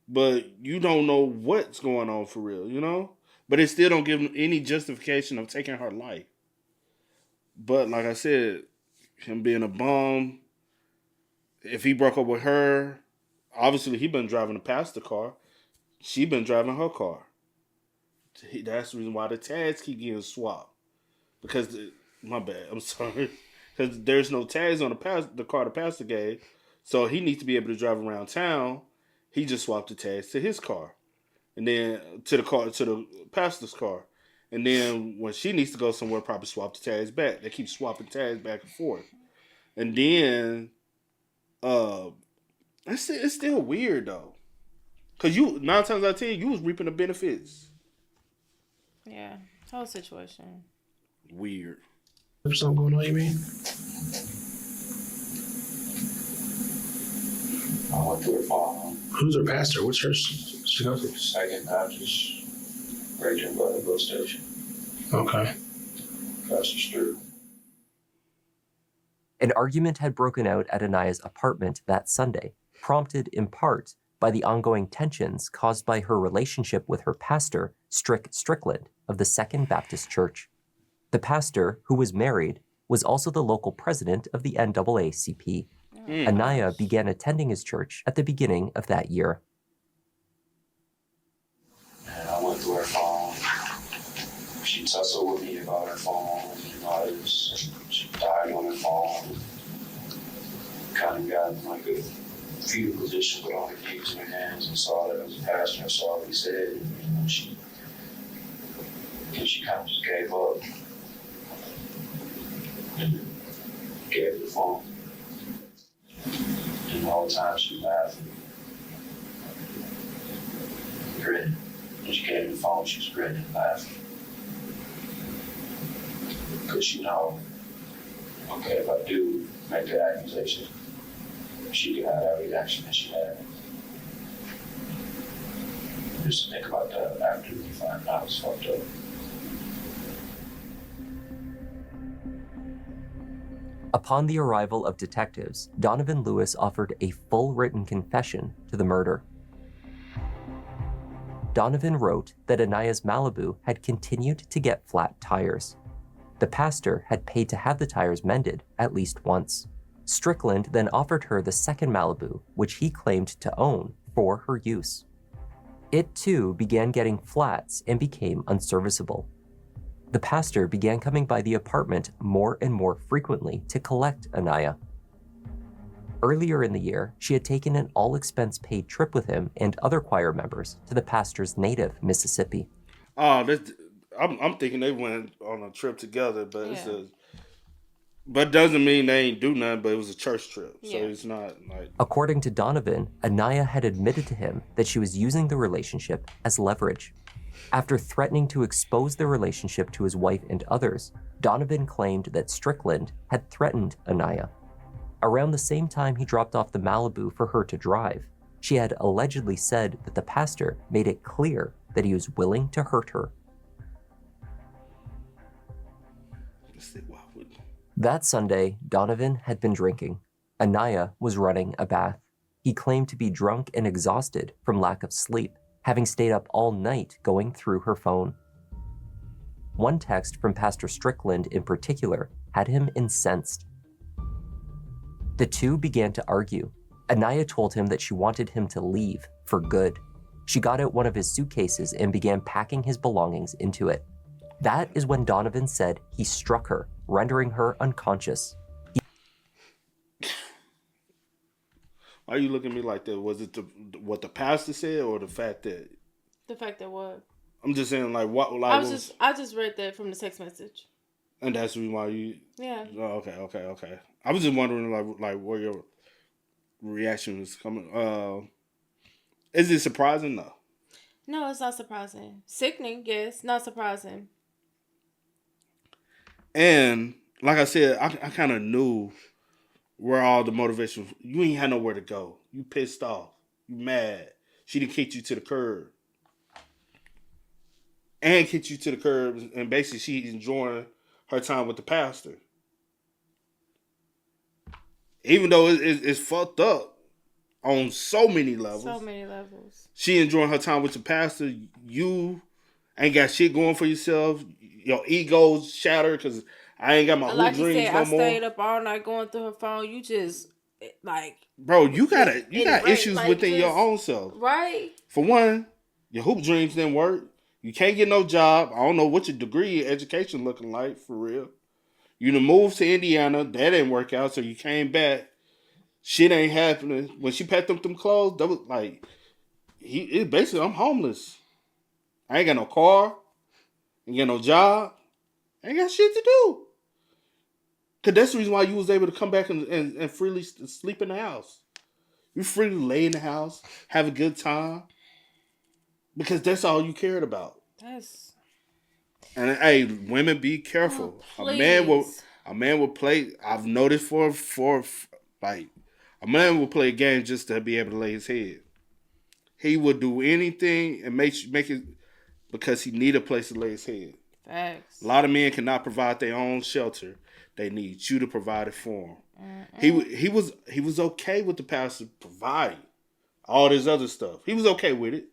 Speaker 2: But you don't know what's going on for real, you know? But it still don't give him any justification of taking her life. But like I said, him being a bum, if he broke up with her, obviously he been driving the pastor car. She been driving her car. That's the reason why the tags keep getting swapped. Because, my bad, I'm sorry. Because there's no tags on the car the pastor gave. So he needs to be able to drive around town. He just swapped the tags to his car. And then to the pastor's car. And then when she needs to go somewhere, probably swap the tags back. They keep swapping tags back and forth. And then, it's still weird though. Cause 9 times out of 10, you was reaping the benefits.
Speaker 3: Yeah, whole situation.
Speaker 2: Weird.
Speaker 7: There's something going on, you mean?
Speaker 14: I went to her farm.
Speaker 7: Who's her pastor? What church she goes to?
Speaker 14: Second Baptist, right there by the bus station.
Speaker 7: Okay.
Speaker 14: Across the street.
Speaker 4: An argument had broken out at Anaya's apartment that Sunday, prompted in part by the ongoing tensions caused by her relationship with her pastor, Strickland, of the Second Baptist Church. The pastor, who was married, was also the local president of the NAACP. Anaya began attending his church at the beginning of that year.
Speaker 14: And I went to her phone. She tussled with me about her phone and all this. She died on her phone. Kind of got in like a fetal position with all her knees in her hands and saw that I was a pastor and saw what he said. And she kind of just gave up. And gave her the phone. And all the time she was laughing. Grinning. When she gave me the phone, she was grinning and laughing. Because you know, okay, if I do make that accusation, she can have that reaction that she had. Just think about that after we find out it's fucked up.
Speaker 4: Upon the arrival of detectives, Donovan Lewis offered a full written confession to the murder. Donovan wrote that Anaya's Malibu had continued to get flat tires. The pastor had paid to have the tires mended at least once. Strickland then offered her the second Malibu, which he claimed to own, for her use. It too began getting flats and became unserviceable. The pastor began coming by the apartment more and more frequently to collect Anaya. Earlier in the year, she had taken an all-expense-paid trip with him and other choir members to the pastor's native Mississippi.
Speaker 2: I'm thinking they went on a trip together, but but doesn't mean they ain't do nothing. But it was a church trip, so it's not like.
Speaker 4: According to Donovan, Anaya had admitted to him that she was using the relationship as leverage. After threatening to expose their relationship to his wife and others, Donovan claimed that Strickland had threatened Anaya. Around the same time he dropped off the Malibu for her to drive, she had allegedly said that the pastor made it clear that he was willing to hurt her. That Sunday, Donovan had been drinking. Anaya was running a bath. He claimed to be drunk and exhausted from lack of sleep, having stayed up all night going through her phone. One text from Pastor Strickland in particular had him incensed. The two began to argue. Anaya told him that she wanted him to leave for good. She got out one of his suitcases and began packing his belongings into it. That is when Donovan said he struck her, rendering her unconscious.
Speaker 2: Why are you looking at me like that? Was it what the pastor said, or the fact that?
Speaker 3: The fact that what?
Speaker 2: I'm just saying, like what? Like
Speaker 3: I just read that from the text message.
Speaker 2: And that's the reason why you.
Speaker 3: Yeah.
Speaker 2: Oh, okay. I was just wondering, like where your reaction was coming. Is it surprising? No.
Speaker 3: No, it's not surprising. Sickening, yes. Not surprising.
Speaker 2: And like I said, I kind of knew where all the motivation. You ain't had nowhere to go. You pissed off. You mad. She done kicked you to the curb. And kicked you to the curb, and basically she's enjoying her time with the pastor. Even though it's fucked up on so many levels.
Speaker 3: So many levels.
Speaker 2: She enjoying her time with the pastor. You ain't got shit going for yourself. Your ego's shattered because I ain't got my
Speaker 3: like
Speaker 2: hoop dreams
Speaker 3: said,
Speaker 2: no more.
Speaker 3: I stayed up all night going through her phone. You just like,
Speaker 2: bro, you got issues
Speaker 3: like
Speaker 2: within
Speaker 3: just,
Speaker 2: your own self,
Speaker 3: right?
Speaker 2: For one, your hoop dreams didn't work. You can't get no job. I don't know what your degree in education looking like for real. You done moved to Indiana. That didn't work out, so you came back. Shit ain't happening. When she packed up them clothes, that was like, it basically, I'm homeless. I ain't got no car. Ain't got no job. Ain't got shit to do. Because that's the reason why you was able to come back and freely sleep in the house. You freely lay in the house, have a good time. Because that's all you cared about. And hey, women, be careful. A man will play. I've noticed for like a man will play a game just to be able to lay his head. He will do anything and make it because he need a place to lay his head.
Speaker 3: Facts.
Speaker 2: A lot of men cannot provide their own shelter. They need you to provide it for them. He was okay with the pastor providing all this other stuff. He was okay with it.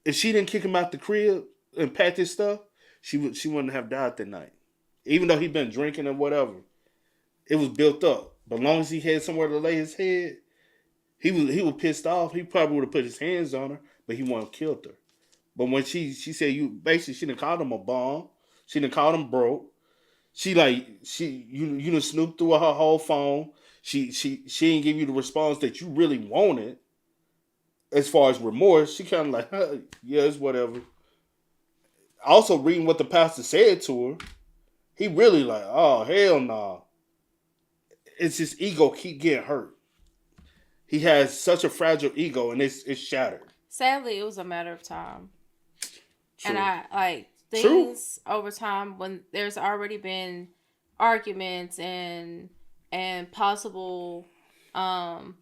Speaker 2: If she didn't kick him out the crib and pack his stuff, she wouldn't have died that night. Even though he'd been drinking and whatever, it was built up. But as long as he had somewhere to lay his head, he was pissed off. He probably would have put his hands on her, but he wouldn't have killed her. But when she said she done called him a bum. She done called him broke. You done snooped through her whole phone. She didn't give you the response that you really wanted. As far as remorse, she kind of like, yeah, it's whatever. Also, reading what the pastor said to her, he really like, oh, hell no. It's his ego keep getting hurt. He has such a fragile ego, and it's shattered.
Speaker 3: Sadly, it was a matter of time.
Speaker 2: True.
Speaker 3: And I like things over time when there's already been arguments and possible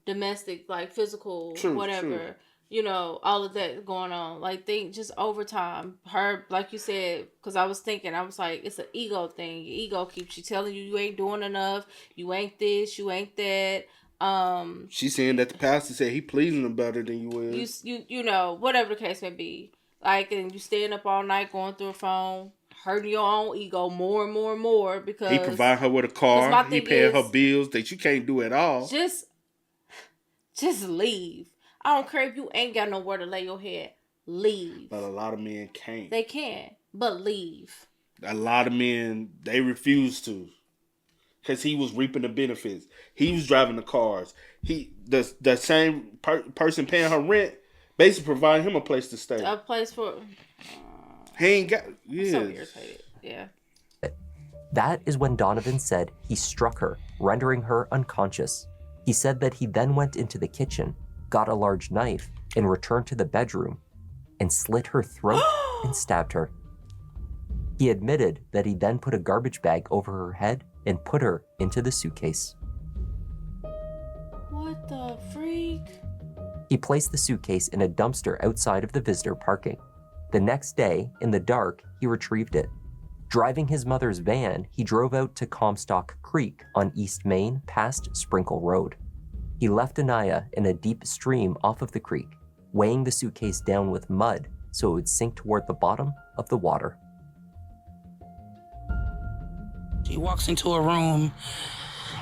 Speaker 3: domestic, like physical, whatever, you know, all of that going on. Like, think just over time, her, like you said, because I was like, it's an ego thing. Your ego keeps you telling you ain't doing enough, you ain't this, you ain't that.
Speaker 2: She's saying that the pastor said he pleasing her better than you is.
Speaker 3: You know, whatever the case may be. Like, and you staying up all night going through a phone, hurting your own ego more and more and more because
Speaker 2: he provide her with a car. He paying her bills that you can't do at all.
Speaker 3: Just leave. I don't care if you ain't got nowhere to lay your head. Leave.
Speaker 2: But a lot of men can't.
Speaker 3: They can, but leave.
Speaker 2: A lot of men, they refuse to. Because he was reaping the benefits. He was driving the cars. The same person paying her rent, basically providing him a place to stay.
Speaker 3: A place for...
Speaker 2: he ain't got... Yeah.
Speaker 3: I'm so irritated. Yeah.
Speaker 4: That is when Donovan said he struck her, rendering her unconscious. He said that he then went into the kitchen, got a large knife, and returned to the bedroom and slit her throat and stabbed her. He admitted that he then put a garbage bag over her head and put her into the suitcase.
Speaker 3: What the freak?
Speaker 4: He placed the suitcase in a dumpster outside of the visitor parking. The next day, in the dark, he retrieved it. Driving his mother's van, he drove out to Comstock Creek on East Main past Sprinkle Road. He left Anaya in a deep stream off of the creek, weighing the suitcase down with mud so it would sink toward the bottom of the water.
Speaker 15: She walks into a room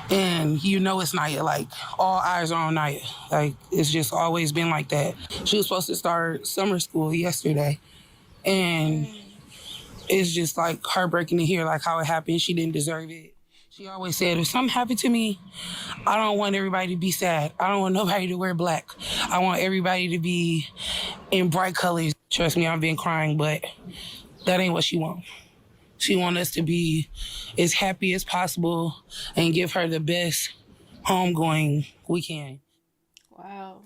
Speaker 15: and you know it's Naya, like all eyes are on Naya. Like it's just always been like that. She was supposed to start summer school yesterday and it's just like heartbreaking to hear like how it happened. She didn't deserve it. She always said, if something happened to me, I don't want everybody to be sad. I don't want nobody to wear black. I want everybody to be in bright colors. Trust me, I've been crying, but that ain't what she wants. She wants us to be as happy as possible and give her the best homegoing we can.
Speaker 3: Wow.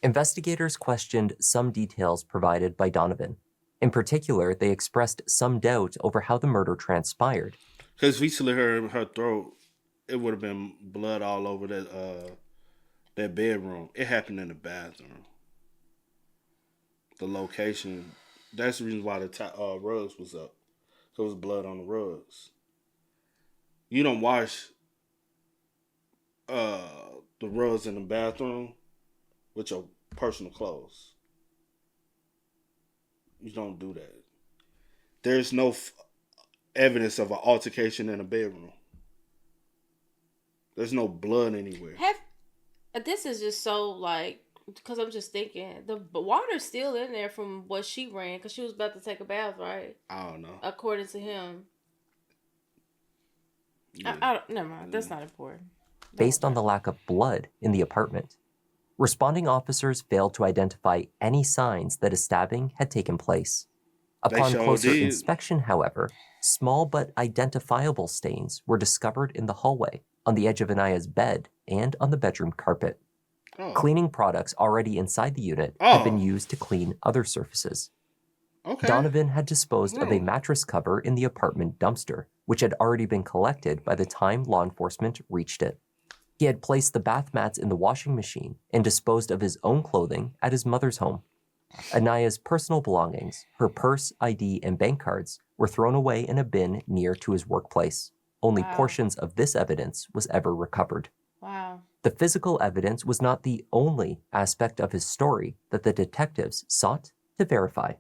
Speaker 4: Investigators questioned some details provided by Donovan. In particular, they expressed some doubt over how the murder transpired.
Speaker 2: Because if we slit her throat, it would have been blood all over that bedroom. It happened in the bathroom. The location. That's the reason why the rugs was up. There was blood on the rugs. You don't wash the rugs in the bathroom with your personal clothes. You don't do that. There's no evidence of an altercation in a bedroom. There's no blood anywhere.
Speaker 3: This is just so like, because I'm just thinking, the water's still in there from what she ran, because she was about to take a bath, right?
Speaker 2: I don't know.
Speaker 3: According to him.
Speaker 2: Yeah.
Speaker 3: I don't, never mind. That's not important.
Speaker 4: Based on the lack of blood in the apartment, responding officers failed to identify any signs that a stabbing had taken place. Upon closer inspection, however, small but identifiable stains were discovered in the hallway, on the edge of Anaya's bed, and on the bedroom carpet. Cleaning products already inside the unit had been used to clean other surfaces. Donovan had disposed of a mattress cover in the apartment dumpster, which had already been collected by the time law enforcement reached it. He had placed the bath mats in the washing machine and disposed of his own clothing at his mother's home. Anaya's personal belongings, her purse, ID, and bank cards, were thrown away in a bin near to his workplace. Only portions of this evidence was ever recovered.
Speaker 3: Wow.
Speaker 4: The physical evidence was not the only aspect of his story that the detectives sought to verify.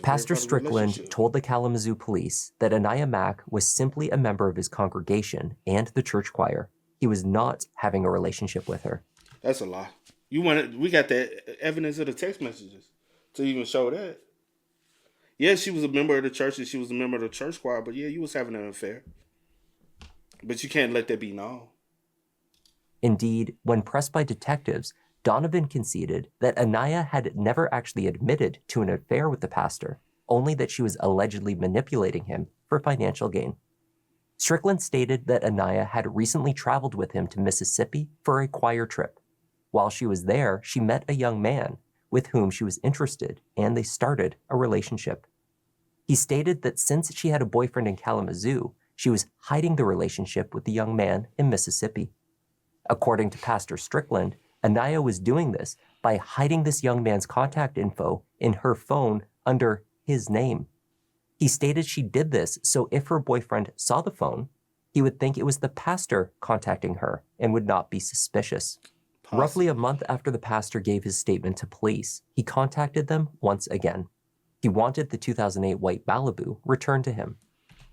Speaker 4: Pastor Strickland told the Kalamazoo police that Anaya Mack was simply a member of his congregation and the church choir. He was not having a relationship with her.
Speaker 2: That's a lie. We got the evidence of the text messages to even show that. Yeah, she was a member of the church and she was a member of the church choir, but yeah, you was having an affair. But you can't let that be known.
Speaker 4: Indeed, when pressed by detectives, Donovan conceded that Anaya had never actually admitted to an affair with the pastor, only that she was allegedly manipulating him for financial gain. Strickland stated that Anaya had recently traveled with him to Mississippi for a choir trip. While she was there, she met a young man with whom she was interested, and they started a relationship. He stated that since she had a boyfriend in Kalamazoo, she was hiding the relationship with the young man in Mississippi. According to Pastor Strickland, Anaya was doing this by hiding this young man's contact info in her phone under his name. He stated she did this so if her boyfriend saw the phone, he would think it was the pastor contacting her and would not be suspicious. Roughly a month after the pastor gave his statement to police, he contacted them once again. He wanted the 2008 white Malibu returned to him.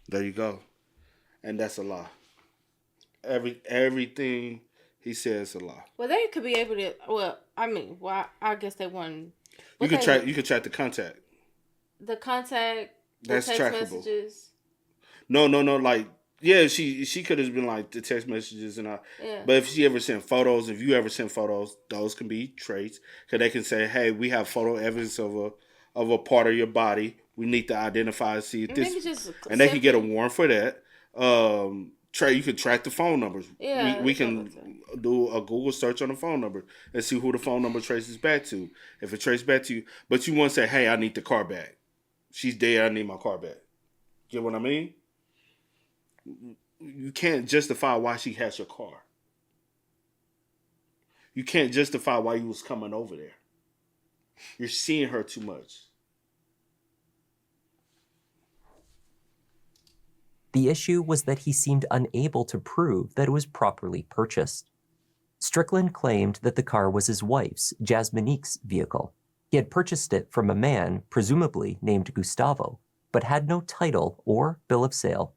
Speaker 2: There you go. And that's a lie. Everything He says a lie.
Speaker 3: Well, they could be able to. Well, I mean, I guess they wouldn't.
Speaker 2: You could track. You could track the contact.
Speaker 3: The contact.
Speaker 2: That's
Speaker 3: text
Speaker 2: trackable.
Speaker 3: messages.
Speaker 2: No. Like, yeah, she could have been like the text messages and all.
Speaker 3: Yeah.
Speaker 2: But if she ever sent photos, if you ever sent photos, those can be traced. Because they can say, hey, we have photo evidence of a part of your body. We need to identify and see if this. And they can get a warrant for that. You can track the phone numbers.
Speaker 3: Yeah,
Speaker 2: we can do a Google search on the phone number and see who the phone number traces back to. If it traces back to you, but you won't say, "Hey, I need the car back. She's dead. I need my car back." Get what I mean? You can't justify why she has your car. You can't justify why you was coming over there. You're seeing her too much.
Speaker 4: The issue was that he seemed unable to prove that it was properly purchased. Strickland claimed that the car was his wife's, Jasminique's, vehicle. He had purchased it from a man, presumably named Gustavo, but had no title or bill of sale.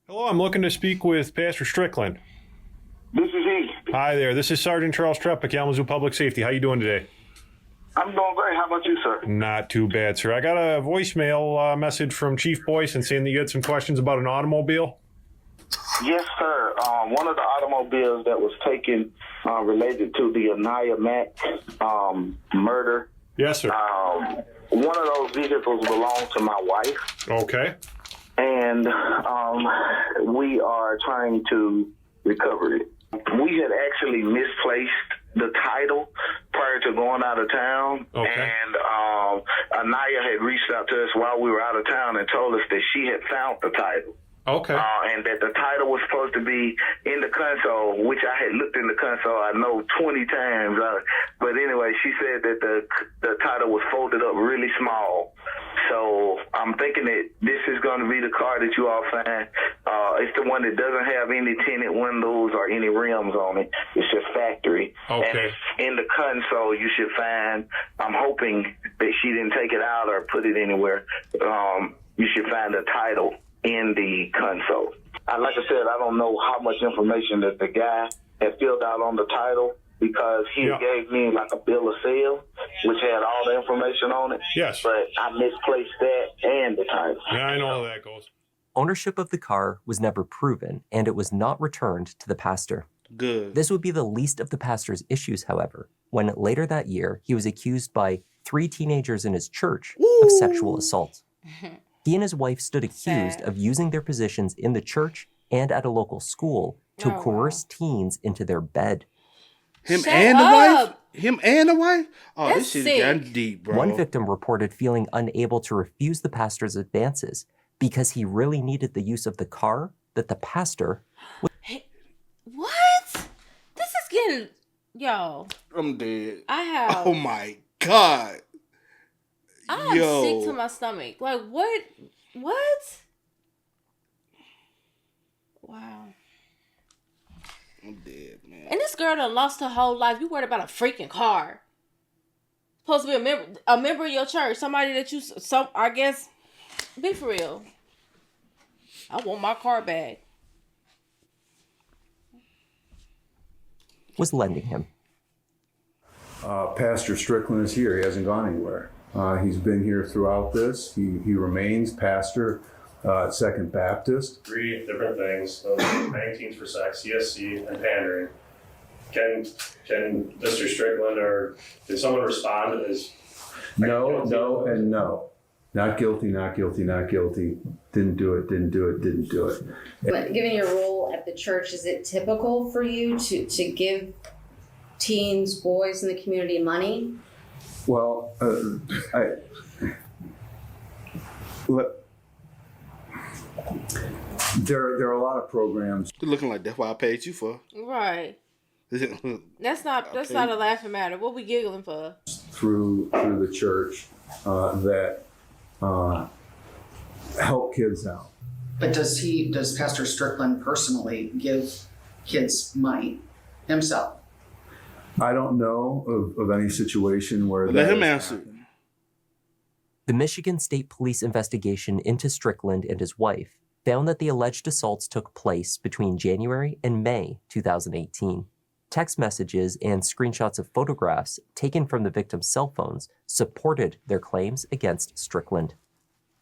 Speaker 16: Hello, I'm looking to speak with Pastor Strickland.
Speaker 17: This is he.
Speaker 16: Hi there, this is Sergeant Charles Trepa, Kalamazoo Public Safety. How you doing today?
Speaker 17: I'm doing great. How about you, sir?
Speaker 16: Not too bad, sir. I got a voicemail message from Chief Boyson saying that you had some questions about an automobile.
Speaker 17: Yes, sir. One of the automobiles that was taken related to the Anaya Mack murder.
Speaker 16: Yes, sir.
Speaker 17: One of those vehicles belonged to my wife.
Speaker 16: Okay.
Speaker 17: And we are trying to recover it. We had actually misplaced the title prior to going out of town.
Speaker 16: Okay.
Speaker 17: And Anaya had reached out to us while we were out of town and told us that she had found the title.
Speaker 16: Okay.
Speaker 17: And that the title was supposed to be in the console, which I had looked in the console, I know 20 times. But anyway, she said that the title was folded up really small. So I'm thinking that this is going to be the car that you all find. It's the one that doesn't have any tinted windows or any rims on it. It's just factory.
Speaker 16: Okay.
Speaker 17: And in the console, you should find, I'm hoping that she didn't take it out or put it anywhere. You should find the title in the console. Like I said, I don't know how much information that the guy had filled out on the title because he gave me like a bill of sale, which had all the information on it.
Speaker 16: Yes.
Speaker 17: But I misplaced that and the title.
Speaker 16: Yeah, I know how that goes.
Speaker 4: Ownership of the car was never proven, and it was not returned to the pastor.
Speaker 2: Good.
Speaker 4: This would be the least of the pastor's issues, however, when later that year he was accused by 3 teenagers in his church of sexual assault. He and his wife stood accused of using their positions in the church and at a local school to coerce teens into their bed.
Speaker 2: Him and the wife? Oh,
Speaker 3: That's
Speaker 2: this shit got deep, bro.
Speaker 4: One victim reported feeling unable to refuse the pastor's advances because he really needed the use of the car that the pastor was.
Speaker 3: Hey, what? This is getting... Yo.
Speaker 2: I'm dead.
Speaker 3: I have...
Speaker 2: Oh, my God.
Speaker 3: I'm sick to my stomach. Like, what? What? Wow.
Speaker 2: I'm dead, man.
Speaker 3: And this girl done lost her whole life. You worried about a freaking car. Supposed to be a member of your church. Somebody that you... I guess... Be for real. I want my car back.
Speaker 4: Was lending him.
Speaker 18: Pastor Strickland is here. He hasn't gone anywhere. He's been here throughout this. He remains pastor at Second Baptist.
Speaker 16: 3 different things: banging teens for sex, CSC, and pandering. Can Mr. Strickland or did someone respond as
Speaker 18: no, and no? Not guilty. Not guilty. Not guilty. Didn't do it. Didn't do it. Didn't do it.
Speaker 19: But given your role at the church, is it typical for you to give teens, boys in the community money?
Speaker 18: Well, there are a lot of programs.
Speaker 2: You're looking like that's why I paid you for.
Speaker 3: Right. That's not a laughing matter. What we giggling for?
Speaker 18: Through the church that help kids out.
Speaker 20: But does Pastor Strickland personally give kids money himself?
Speaker 18: I don't know of any situation where
Speaker 2: let him answer.
Speaker 4: The Michigan State Police investigation into Strickland and his wife found that the alleged assaults took place between January and May 2018. Text messages and screenshots of photographs taken from the victims' cell phones supported their claims against Strickland.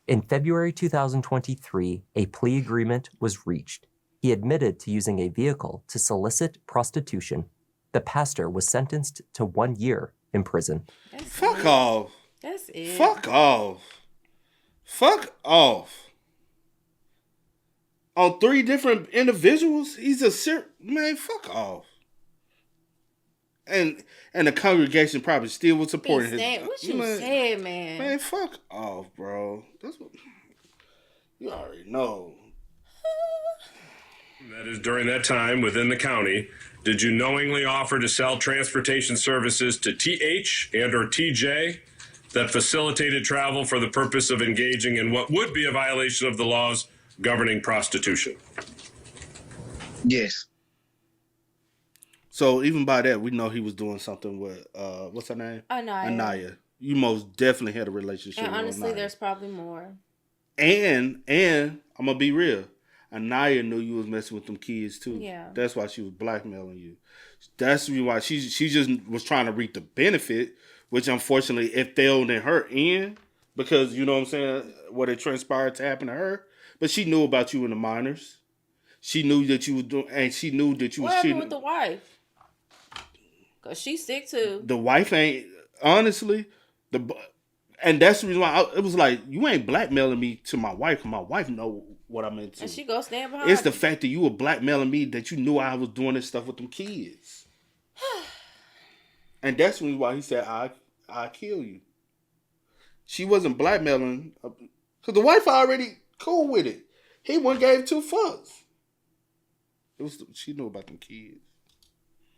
Speaker 4: In February 2023, a plea agreement was reached. He admitted to using a vehicle to solicit prostitution. The pastor was sentenced to 1 year in prison.
Speaker 2: Fuck off.
Speaker 3: That's it.
Speaker 2: Fuck off. Fuck off. On 3 different individuals, he's a man. Fuck off. And the congregation probably still was supporting his.
Speaker 3: What you said, man?
Speaker 2: Man, fuck off, bro. That's what you already know.
Speaker 21: That is, during that time within the county, did you knowingly offer to sell transportation services to TH and or TJ that facilitated travel for the purpose of engaging in what would be a violation of the laws governing prostitution?
Speaker 20: Yes.
Speaker 2: So even by that, we know he was doing something with what's her name?
Speaker 3: Anaya.
Speaker 2: You most definitely had a relationship
Speaker 3: And
Speaker 2: with
Speaker 3: honestly,
Speaker 2: Anaya.
Speaker 3: there's probably more.
Speaker 2: And I'm gonna be real. Anaya knew you was messing with them kids too.
Speaker 3: Yeah.
Speaker 2: That's why she was blackmailing you. That's why she just was trying to reap the benefit, which unfortunately it failed in her end because you know what I'm saying, what it transpired to happen to her. But she knew about you and the minors. She knew that you was doing, and she knew that you was
Speaker 3: What
Speaker 2: cheating.
Speaker 3: happened with the wife? Cause she's sick too.
Speaker 2: The wife ain't honestly and that's the reason why it was like you ain't blackmailing me to my wife. My wife know what I'm into.
Speaker 3: And she go stand behind.
Speaker 2: It's the fact that you were blackmailing me that you knew I was doing this stuff with them kids. And that's the reason why he said I kill you. She wasn't blackmailing because the wife already cool with it. He wouldn't gave 2 fucks. She knew about them kids.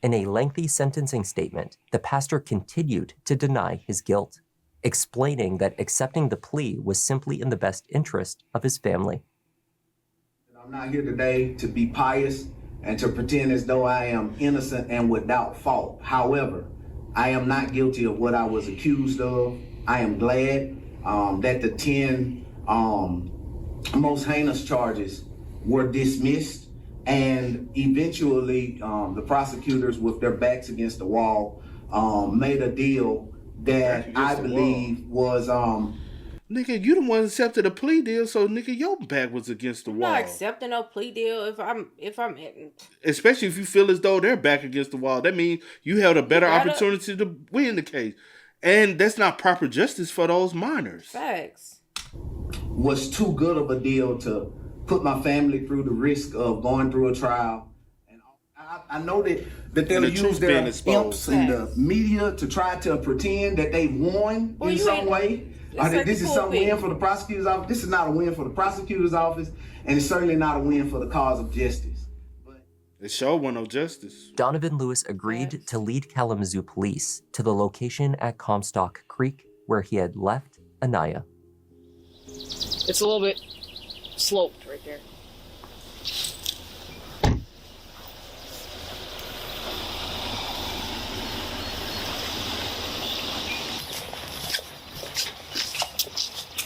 Speaker 4: In a lengthy sentencing statement, the pastor continued to deny his guilt, explaining that accepting the plea was simply in the best interest of his family.
Speaker 22: I'm not here today to be pious and to pretend as though I am innocent and without fault. However, I am not guilty of what I was accused of. I am glad that the 10 most heinous charges were dismissed. And eventually, the prosecutors, with their backs against the wall, made a deal that I believe was
Speaker 2: Nigga, you the one accepted a plea deal, so nigga, your back was against the
Speaker 3: I'm
Speaker 2: wall.
Speaker 3: not accepting no plea deal if I'm
Speaker 2: Especially if you feel as though they're back against the wall. That means you held a better opportunity to win the case. And that's not proper justice for those minors.
Speaker 3: Facts.
Speaker 22: Was too good of a deal to put my family through the risk of going through a trial. And I know that they'll use their imps in the media to try to pretend that they won in some way. This is some win for the prosecutor's office. This is not a win for the prosecutor's office, and it's certainly not a win for the cause of justice.
Speaker 2: It sure wasn't no justice.
Speaker 4: Donovan Lewis agreed to lead Kalamazoo police to the location at Comstock Creek where he had left Anaya.
Speaker 23: It's a little bit sloped right there.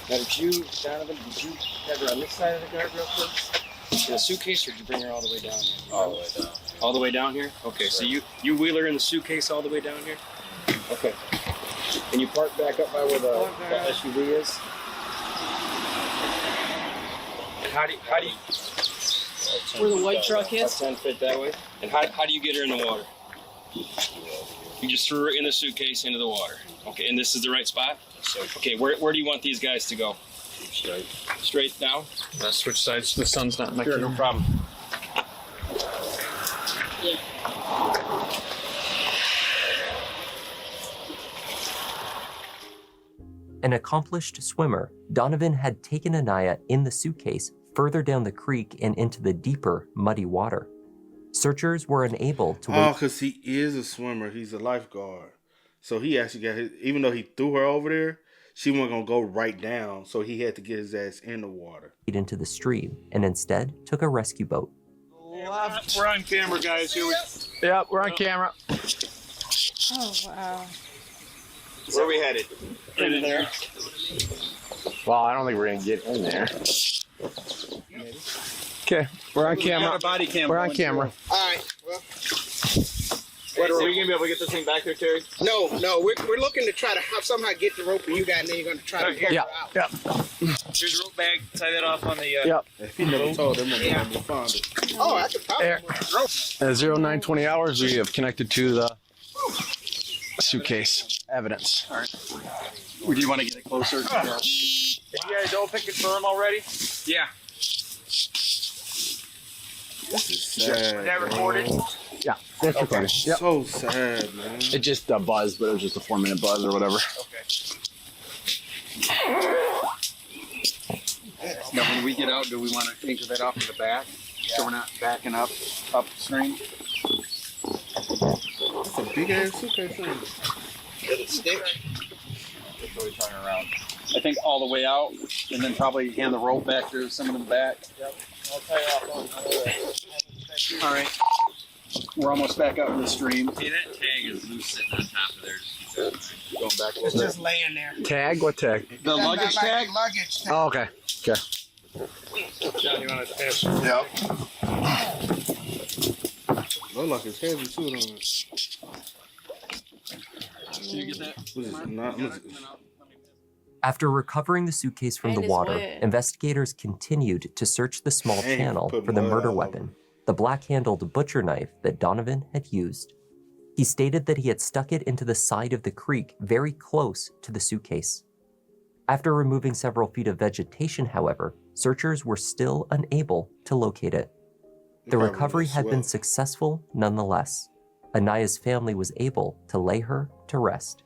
Speaker 23: Now, Donovan, did you have her on this side of the guardrail first? In a suitcase, or did you bring her all the way down here?
Speaker 6: All the way down.
Speaker 23: All the way down here? Okay, so you wheel her in the suitcase all the way down here? Okay. And you park back up by where the SUV is? How do you where the white truck is? 10 feet that way. And how do you get her in the water? You just threw her in the suitcase into the water. Okay, and this is the right spot? Okay, where do you want these guys to go? Straight. Straight down?
Speaker 10: Switch sides. The sun's not in my
Speaker 23: Sure, no problem. Yeah.
Speaker 4: An accomplished swimmer, Donovan had taken Anaya in the suitcase further down the creek and into the deeper, muddy water. Searchers were unable to wait.
Speaker 2: Oh, because he is a swimmer. He's a lifeguard. So he actually got even though he threw her over there, she wasn't going to go right down. So he had to get his ass in the water.
Speaker 4: Into the stream and instead took a rescue boat.
Speaker 11: We're on camera, guys. Here we
Speaker 10: Yeah, we're on camera.
Speaker 3: Oh, wow.
Speaker 11: Where are we headed?
Speaker 23: In there.
Speaker 10: Well, I don't think we're going to get in there.
Speaker 1: Okay, we're on camera.
Speaker 10: Got a body cam
Speaker 1: We're on
Speaker 10: going,
Speaker 1: camera.
Speaker 10: too.
Speaker 5: All right. Well,
Speaker 10: What, are we gonna be able to get this thing back there, Terry?
Speaker 5: no, we're looking to try to somehow get the rope, and you guys, and then you're going to try to pull it out.
Speaker 1: Yeah.
Speaker 10: Here's your rope bag. Tie that off on the.
Speaker 1: Yep.
Speaker 2: He never told them when they found it.
Speaker 5: Oh, that's a problem.
Speaker 1: At 0920 hours, we have connected to the suitcase evidence.
Speaker 10: All right. Would you want to get it closer?
Speaker 1: Uh.
Speaker 10: Have you guys all picked confirm already? Yeah.
Speaker 2: This is sad.
Speaker 10: Is that recorded?
Speaker 1: Yeah, that's recorded. Yep.
Speaker 2: So sad, man.
Speaker 1: It just buzzed, but it was just a 4-minute buzz or whatever.
Speaker 10: Okay. Now, when we get out, do we want to anchor that off to the back so we're not backing upstream?
Speaker 2: That's a big ass suitcase.
Speaker 5: Did it stick?
Speaker 10: That's what we turn around. I think all the way out, and then probably hand the rope back to someone in the back. Yep. I'll tie off on the all right. We're almost back out in the stream.
Speaker 8: See, that tag is loose sitting on top of there. Just keep
Speaker 10: going back a
Speaker 5: It's
Speaker 10: little bit.
Speaker 5: just laying there.
Speaker 1: Tag? What tag?
Speaker 10: The luggage tag?
Speaker 5: Luggage tag.
Speaker 1: Oh, okay. Okay.
Speaker 10: John, you want to pass?
Speaker 5: Yep.
Speaker 2: Look like it's heavy too, don't it?
Speaker 10: Can you get that?
Speaker 2: What is it? Not,
Speaker 4: After recovering the suitcase from the
Speaker 3: And it's
Speaker 4: water,
Speaker 3: wet.
Speaker 4: investigators continued to search the small
Speaker 2: Dang,
Speaker 4: channel
Speaker 2: put
Speaker 4: for the
Speaker 2: mud
Speaker 4: murder
Speaker 2: all
Speaker 4: weapon, the black-handled butcher knife that Donovan had used. He stated that he had stuck it into the side of the creek very close to the suitcase. After removing several feet of vegetation, however, searchers were still unable to locate it. The
Speaker 2: probably
Speaker 4: recovery
Speaker 2: just
Speaker 4: had been
Speaker 2: swell.
Speaker 4: successful nonetheless. Anaya's family was able to lay her to rest.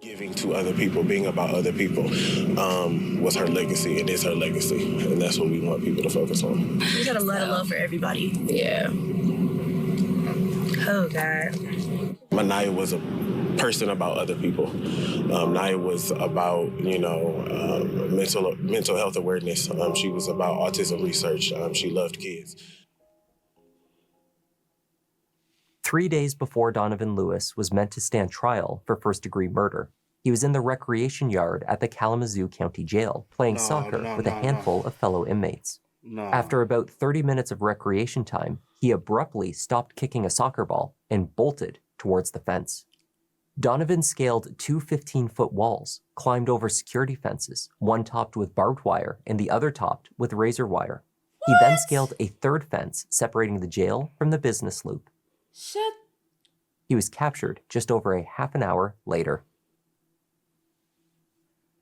Speaker 24: Giving to other people, being about other people, was her legacy and is her legacy. And that's what we want people to focus on.
Speaker 25: We got a lot of love for everybody. Yeah. Oh, God.
Speaker 24: Naya was a person about other people. Naya was about, mental health awareness. She was about autism research. She loved kids.
Speaker 4: 3 days before Donovan Lewis was meant to stand trial for first-degree murder, he was in the recreation yard at the Kalamazoo County Jail playing soccer with a handful of fellow inmates. After about 30 minutes of recreation time, he abruptly stopped kicking a soccer ball and bolted towards the fence. Donovan scaled 2 15-foot walls, climbed over security fences, one topped with barbed wire and the other topped with razor wire. He then scaled a third fence separating the jail from the business loop.
Speaker 3: Shut.
Speaker 4: He was captured just over a half an hour later.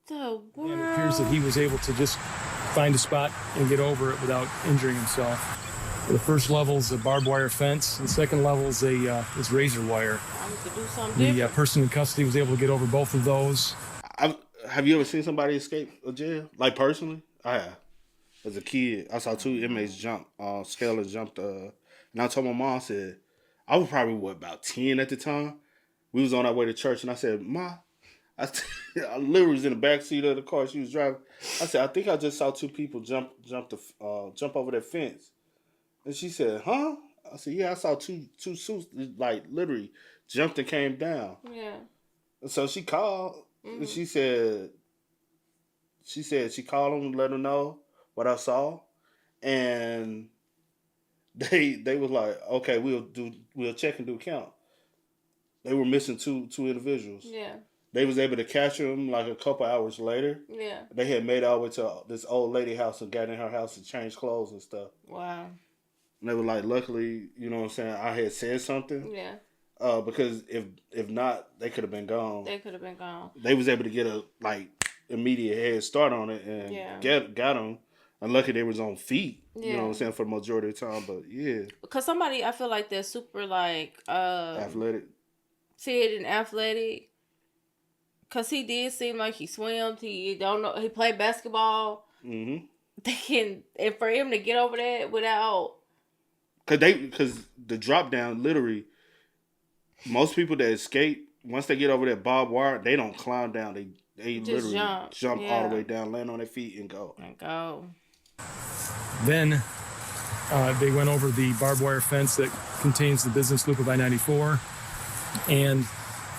Speaker 3: The world.
Speaker 26: And it appears that he was able to just find a spot and get over it without injuring himself. The first level is a barbed wire fence. The second level is is razor wire.
Speaker 3: To do something
Speaker 26: The person in custody was able to get over both of those.
Speaker 2: Have you ever seen somebody escape a jail? Like personally? I have. As a kid, I saw 2 inmates jump, scale and jumped. And I told my mom, I said, I was probably, about 10 at the time. We was on our way to church, and I said, Ma, I literally was in the back seat of the car she was driving. I said, I think I just saw 2 people jump over that fence. And she said, huh? I said, yeah, I saw two suits, like, literally jumped and came down.
Speaker 3: Yeah.
Speaker 2: And so she called, and she said she called them to let them know what I saw. And they was like, okay, we'll check and do count. They were missing two individuals.
Speaker 3: Yeah.
Speaker 2: They was able to capture them like a couple hours later.
Speaker 3: Yeah.
Speaker 2: They had made our way to this old lady house and got in her house and changed clothes and stuff.
Speaker 3: Wow.
Speaker 2: And they were like, luckily, you know what I'm saying, I had said something.
Speaker 3: Yeah.
Speaker 2: Because if not, they could have been gone.
Speaker 3: They could have been gone.
Speaker 2: They was able to get a immediate head start on it and got them. And lucky they was on feet. You know what I'm saying, for the majority of the time. But yeah.
Speaker 3: Because somebody, I feel like they're super
Speaker 2: athletic.
Speaker 3: Fit and athletic. Because he did seem like he swam. He played basketball.
Speaker 2: Mm-hmm.
Speaker 3: And for him to get over that without.
Speaker 2: Because the drop down, literally, most people that escape, once they get over that barbed wire, they don't climb down. They
Speaker 3: Just
Speaker 2: literally jump all
Speaker 3: Yeah.
Speaker 2: the way down, land on their feet, and go.
Speaker 26: Then they went over the barbed wire fence that contains the business loop of I-94, and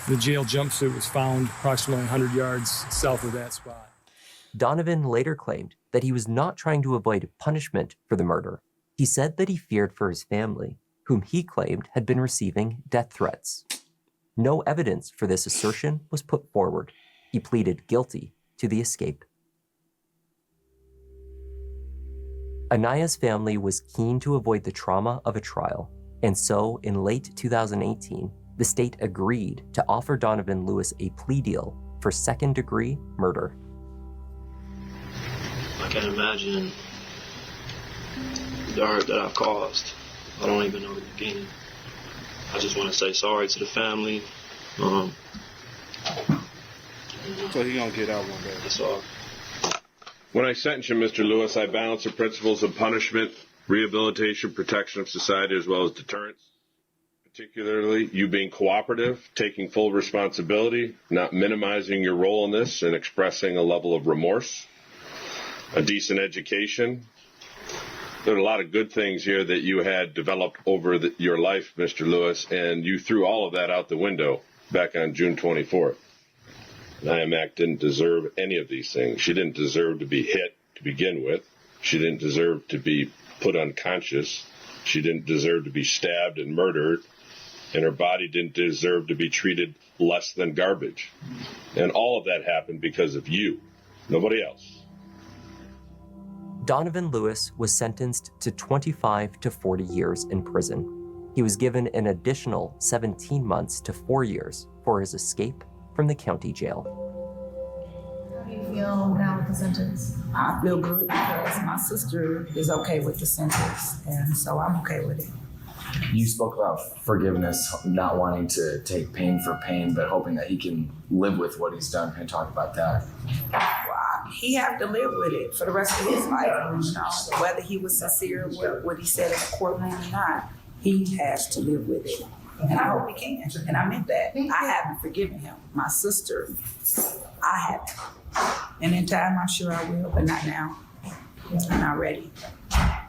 Speaker 26: the jail jumpsuit was found approximately 100 yards south of that spot.
Speaker 4: Donovan later claimed that he was not trying to avoid punishment for the murder. He said that he feared for his family, whom he claimed had been receiving death threats. No evidence for this assertion was put forward. He pleaded guilty to the escape. Anaya's family was keen to avoid the trauma of a trial, and so in late 2018, the state agreed to offer Donovan Lewis a plea deal for second-degree murder.
Speaker 8: I can't imagine the hurt that I've caused. I don't even know the beginning. I just want to say sorry to the family.
Speaker 2: So he gonna get out one day.
Speaker 8: That's all.
Speaker 21: When I sentence you, Mr. Lewis, I balance the principles of punishment, rehabilitation, protection of society, as well as deterrence. Particularly, you being cooperative, taking full responsibility, not minimizing your role in this, and expressing a level of remorse. A decent education. There are a lot of good things here that you had developed over your life, Mr. Lewis, and you threw all of that out the window back on June 24th. Anaya Mack didn't deserve any of these things. She didn't deserve to be hit to begin with. She didn't deserve to be put unconscious. She didn't deserve to be stabbed and murdered. And her body didn't deserve to be treated less than garbage. And all of that happened because of you, nobody else.
Speaker 4: Donovan Lewis was sentenced to 25 to 40 years in prison. He was given an additional 17 months to 4 years for his escape from the county jail.
Speaker 25: How do you feel now with the sentence?
Speaker 7: I feel good because my sister is okay with the sentence, and so I'm okay with it.
Speaker 9: You spoke about forgiveness, not wanting to take pain for pain, but hoping that he can live with what he's done. Can you talk about that?
Speaker 7: Well, he have to live with it for the rest of his life. You know, whether he was sincere with what he said in the courtroom or not, he has to live with it. And I hope he can. And I meant that. I haven't forgiven him. My sister, I haven't. And in time, I'm sure I will, but not now. I'm not ready.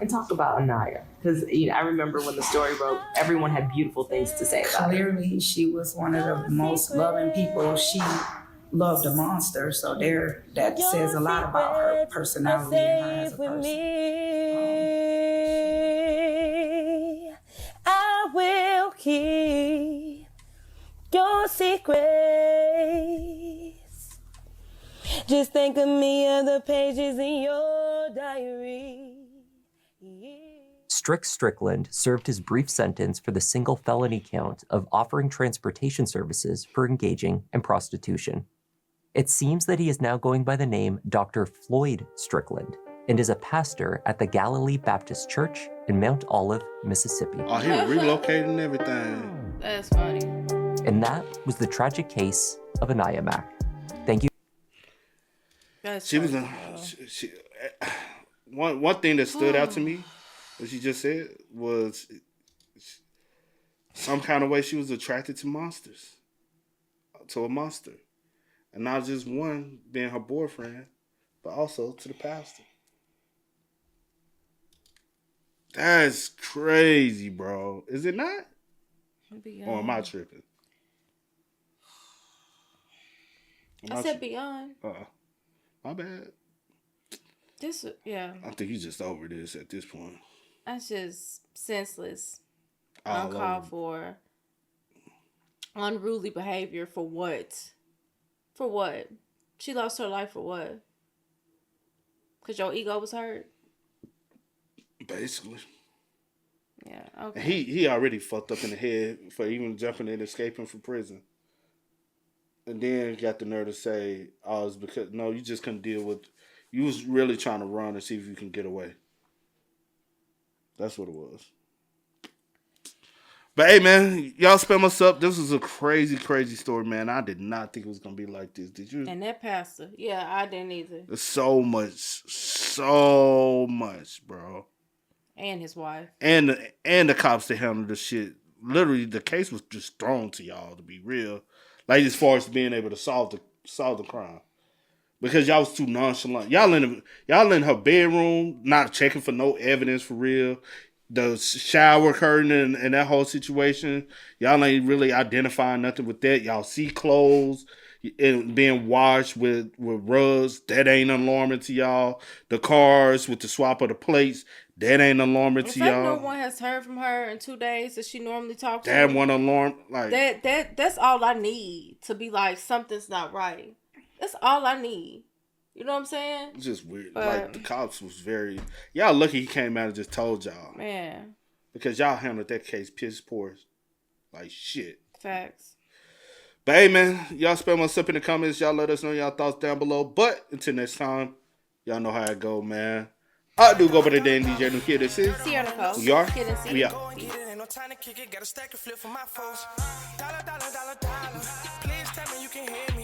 Speaker 12: And talk about Anaya, because I remember when the story broke, everyone had beautiful things to say about her.
Speaker 7: Clearly, she was one of the most loving people. She loved a monster, so that says a lot about her personality and her as a person.
Speaker 13: I will keep your secrets. Just think of me and the pages in your diary.
Speaker 4: Strickland served his brief sentence for the single felony count of offering transportation services for engaging in prostitution. It seems that he is now going by the name Dr. Floyd Strickland and is a pastor at the Galilee Baptist Church in Mount Olive, Mississippi.
Speaker 2: Oh, he relocated and everything.
Speaker 3: That's funny.
Speaker 4: And that was the tragic case of Anaya Mack. Thank you.
Speaker 3: That's
Speaker 2: one thing that stood out to me, what she just said, was some kind of way she was attracted to monsters, to a monster. And not just one being her boyfriend, but also to the pastor. That's crazy, bro. Is it not? Or am I tripping?
Speaker 3: I said beyond.
Speaker 2: My bad.
Speaker 3: Yeah.
Speaker 2: I think you just over this at this point.
Speaker 3: That's just senseless.
Speaker 2: All
Speaker 3: uncalled
Speaker 2: over.
Speaker 3: for. Unruly behavior for what? For what? She lost her life for what? Because your ego was hurt?
Speaker 2: Basically.
Speaker 3: Yeah, okay.
Speaker 2: He already fucked up in the head for even jumping in and escaping from prison. And then got the nerve to say, oh, it's because, no, you just couldn't deal with, you was really trying to run and see if you can get away. That's what it was. But hey, man, y'all spam us up. This was a crazy, crazy story, man. I did not think it was going to be like this. Did you?
Speaker 3: And that pastor. Yeah, I didn't either.
Speaker 2: There's so much, bro.
Speaker 3: And his wife.
Speaker 2: And the cops that handled the shit. Literally, the case was just thrown to y'all, to be real. Like, as far as being able to solve the crime. Because y'all was too nonchalant. Y'all in her bedroom, not checking for no evidence for real. The shower curtain and that whole situation, y'all ain't really identifying nothing with that. Y'all see clothes. and being washed with rugs, that ain't alarming to y'all. The cars with the swap of the plates, that ain't alarming
Speaker 3: In
Speaker 2: to
Speaker 3: fact,
Speaker 2: y'all.
Speaker 3: no one has heard from her in 2 days that she normally talks to.
Speaker 2: That one alarm, like
Speaker 3: that's all I need to be like something's not right. That's all I need. You know what I'm saying?
Speaker 2: It's just weird.
Speaker 3: But,
Speaker 2: like the cops was very y'all lucky he came out and just told y'all.
Speaker 3: Man.
Speaker 2: Because y'all handled that case piss poor like shit.
Speaker 3: Facts.
Speaker 2: But hey man, y'all spam us up in the comments. Y'all let us know y'all thoughts down below. But until next time, y'all know how it go, man. I do go by the day DJ New Kid. This is
Speaker 3: Sierra Nicole.
Speaker 2: We are.
Speaker 3: Kid and C.
Speaker 2: We out.
Speaker 14: Time to kick it, got a stack of flip for my folks. Dollar, dollar, dollar, dollar. Please tell me you can hear me.